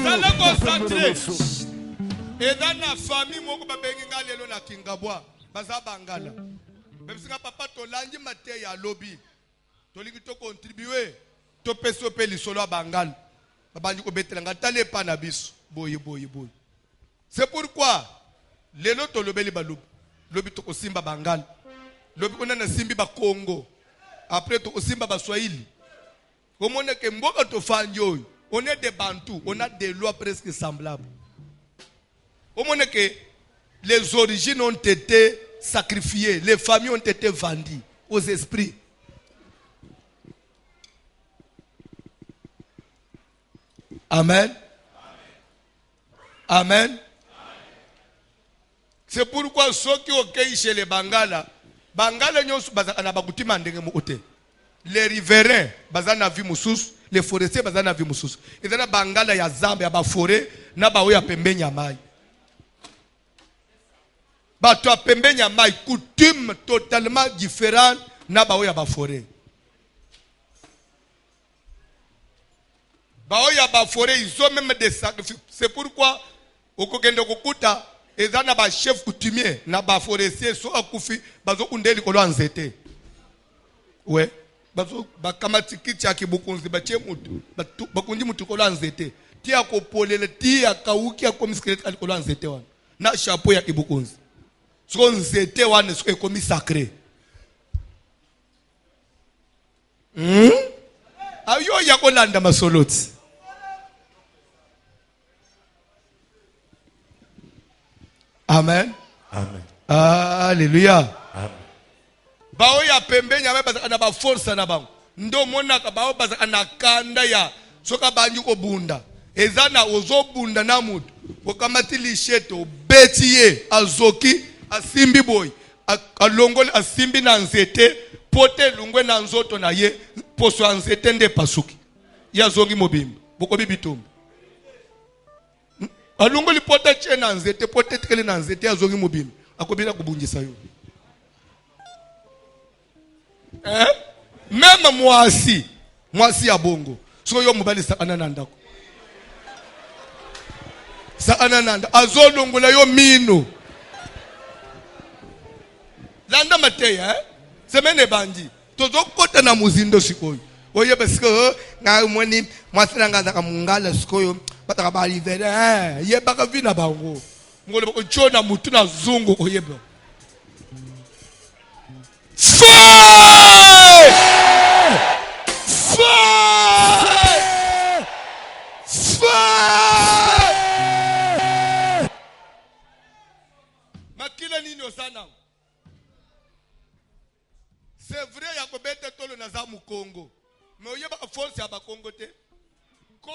Sala concentré. Et dans la famille, moi, je suis na Kingabwa, Bazabangala. Même si papa tolandi mate ya lobby, tolingi to contribuer, to peso peli solo a Bangal. Babandi ko betelanga tale panabis, boy. C'est pourquoi les loto lobeli balub, lobby to simba Bangal, lobby on na simbi ba Congo, après to simba ba Swahili. Comme on est que mboka to fanjo. On est des Bantous, on a des lois presque semblables. Au moment que les origines ont été sacrifiées, les familles ont été vendues aux esprits. Amen. Amen. C'est pourquoi ceux qui ont été chez les Bangala, les riverains, les forestiers, ils ont Bangala ya Zambie, ya forêt, na ba ya pembeni ya mai. Bato ya pembeni ya mai, coutume totalement différente na ba ya forêt. Ba ya forêt, ils ont même des sacrifices. C'est pourquoi au kokende kokuta ezana ba chef coutumier na ba forestier so akufi bazo kundeli ko lwanzete. Ouais. Bazo bakamatiki cha kibukunzi bache mutu bakundi mutu ko lwanzete. Tia ko polele tia kauki ya komiskret ko lwanzete wana. Na chapeau ya kibukunzi. So nzete wana so ekomi sacré. Ayo ya ko landa masoloti. Amen. Amen. Alléluia. Amen. Bao ya pembeni ya baza na ba force na bango. Ndo mona ka bao baza na kanda ya soka banyu ko bunda. Ezana ozo bunda na mutu. Okamati lisheto betiye azoki asimbi boy. Alongole asimbi na nzete pote lungwe na nzoto na ye poso nzete nde pasuki. Ya zongi mobimba. Boko bibitumba. Alungoli pote chena nzete pote tekele na nzete azongi mobimba. Akobila kubungisa yo. Même mwasi ya bongo. So yo mobali sa anananda. Sa anananda azolongola yo mino. Landa mateya semene bandi. Tozo kota na muzindo sikoyo. Oye besko nga mwani mwasiranga za kamungala sikoyo bataka bali vere ye baka vina bango. Ngole bako chona mutu na zungu oyeba. Fire! Fire! Fire! Makila nini osana? C'est vrai ya ko bete tolo na za mu Congo. Mais oyeba force ya ba Congo te. Quand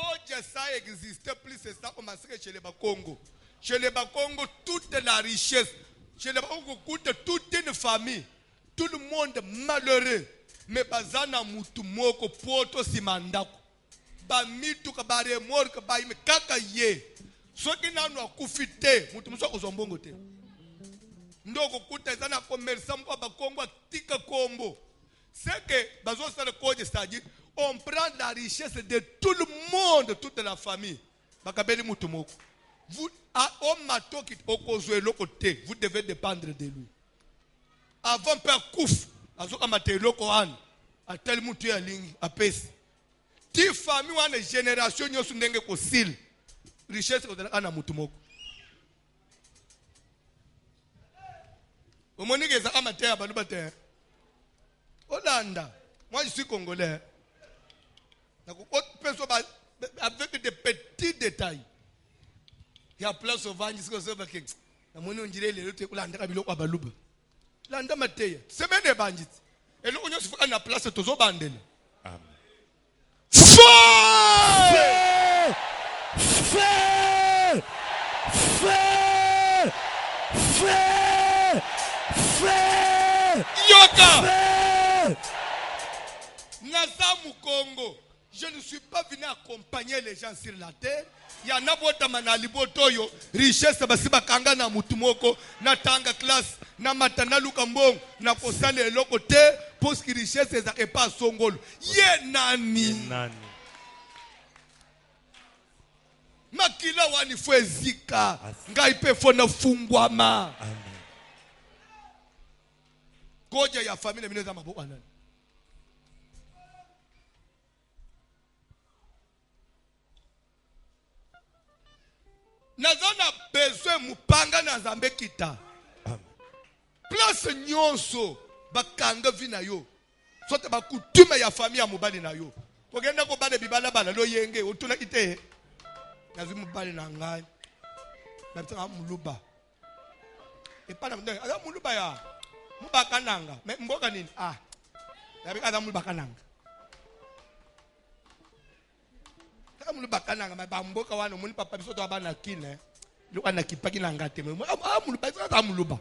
ça existait plus, c'est ça qu'on m'a dit chez les Bakongo. Chez les Bakongo, toute la richesse. Chez les Bakongo, toute une famille. tout le monde malheureux. Mais bazana mutu moko poto simandako. Ba mitu ka ba remorque ba ime kaka ye. Soki nanu akufite mutu muso ozombongo te. Ndoko kuta zana commerçant mpo ba Kongo tika kombo. C'est que bazo sala koje c'est-à-dire on prend la richesse de tout le monde, toute la famille. Bakabeli mutu moko. Vous vous devez dépendre de lui. Avant père Kouf, à tel mutu ya lingi a pesi. Ti famille wana génération nyosu ndenge ko sil. Richesse ko ana mutu moko. Omonike za amateur baluba te. Olanda, moi je suis congolais. Avec des petits détails. Il y a plein de sauvages qui sont là. On dirait les autres qui sont là. Landa mateya. Semaine de bandits. Et là, on a une place tous aux bandits. Amen. Feu! Yoka! Nazamu Congo. Je ne suis pas venu accompagner les gens sur la terre. Il y en a beaucoup de libotoyo, richesse basiba kanga na mutumoko, na tanga classe, na matana lukambong, na kosale loko te, parce que richesse est pas songolo. Ye nani. Makila wani fwezika, ngai pe fona fungwama. Amen. Koja ya famille mineza maboko anani. Nazana besoin mupanga na Nzambe kita. Place nyonso bakanga vina yo. Sote bakutume ya famille ya mobali na yo. Kogenda ko bale bibala bala lo yenge otuna ite. Nazi mobali na ngai. Babitanga muluba. E pana ndo ala muluba ya. Mubaka nanga. Mboka nini? Ah. Yabika za muluba nanga. Mulu bakananga mabamboka wana muli papa biso to abana kine luka na kipaki na ngate mulu ba muluba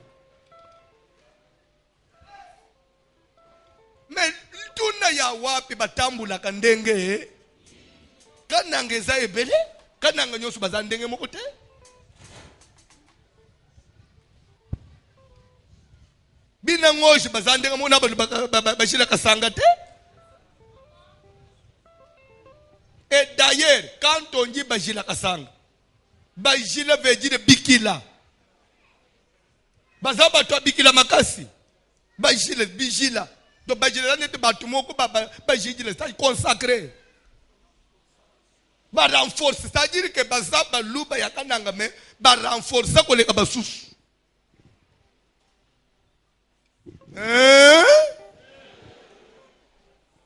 mais tuna ya wapi batambula kandenge kananga eza ebele kananga nyoso bazandenge moko te bina ngoshi bazandenge mona bashila kasanga te. Et d'ailleurs, quand on dit Bajila Kasang, Bajila veut dire Bikila. Bazaba toi Bikila Makasi. Bajila, Bijila. Donc Bajila n'est pas tout le monde, Bajila, c'est consacré. Ba renforce, c'est-à-dire que Bazaba Luba Yakananga, mais ba renforce ça qu'on les kabasous. Hein?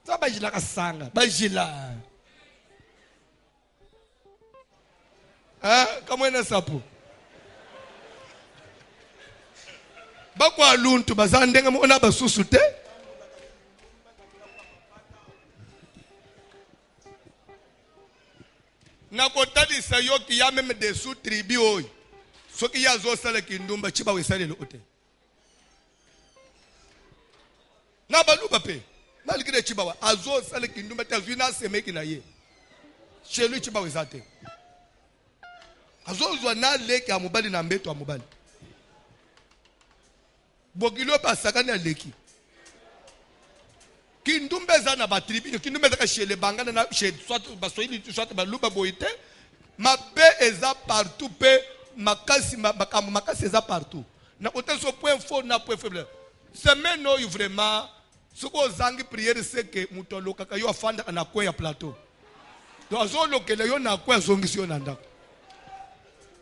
Ça Bajila Kasanga, Bajila. Comment est-ce ça pour? Bakwa luntu bazandenga mona basusute. Na kotali sayo ki ya même des sous-tribus oy. Soki ya zo sala kindumba chiba wesale le hotel. Na baluba pe. Malgré chiba wa azo sala kindumba tazwina semeki na ye. Chez lui chiba wesate. Azozwa na leki ya mobali na mbeto ya mobali. Bokilo pasakani ya leki. Kindumbe za na batribino, kindumbe za ka shele bangana na shele soit basoili soit baluba boite. Mabe eza partout pe makasi makasi eza partout. Na kote so point fort na point faible. Semaine no vraiment soko zangi prière c'est que mutolo kaka yo afanda na kwa ya plateau. Donc azolo kele yo na kwa zongisi yo na ndako.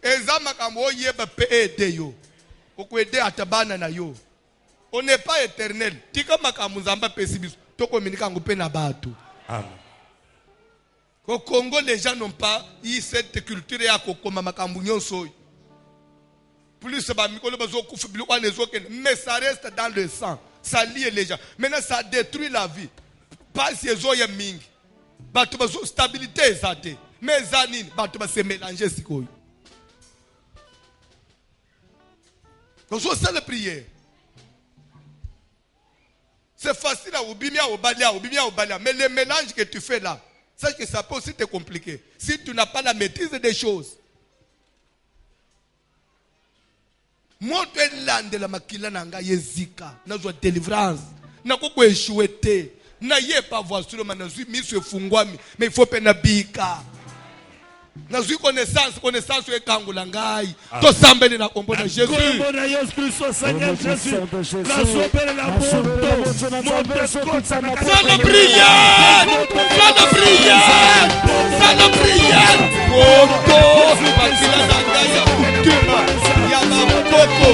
Ezama kamo yeba pe yo. Okwede atabana na yo. On n'est pas éternel. Tika makamu nzamba pesibiso. Toko minika ngupe na batu. Amen. Au Congo, les gens n'ont pas eu cette culture ya kokoma makambu nyonso. Plus ba mikolo bazo kufu biloko les autres, mais ça reste dans le sang. Ça lie les gens. Maintenant ça détruit la vie. Pas si ezo ya mingi. Batu bazo stabilité ezate. Mais zanine batu ba se mélanger sikoyo. Donc c'est la prière. C'est facile à Oubimia, au Balia. Mais le mélange que tu fais là, sache que ça peut aussi te compliquer. Si tu n'as pas la maîtrise des choses. Moi, tu es l'un de la makila nanga yezika. Na joie délivrance. Na koko échoué. Na yé pas voir sur le manazui, mis sur fungwami. Mais il faut penabika. Nazui connaissance et kangulangai. To sambele na kombo na Jésus. Kombo na Yesu Kristo Seigneur Jésus. La sobele la bonto. Ça la prière. Ça la prière. Ça la prière. Bonto. Makila nanga ya kutuma. Ya maboko.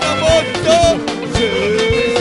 la moto.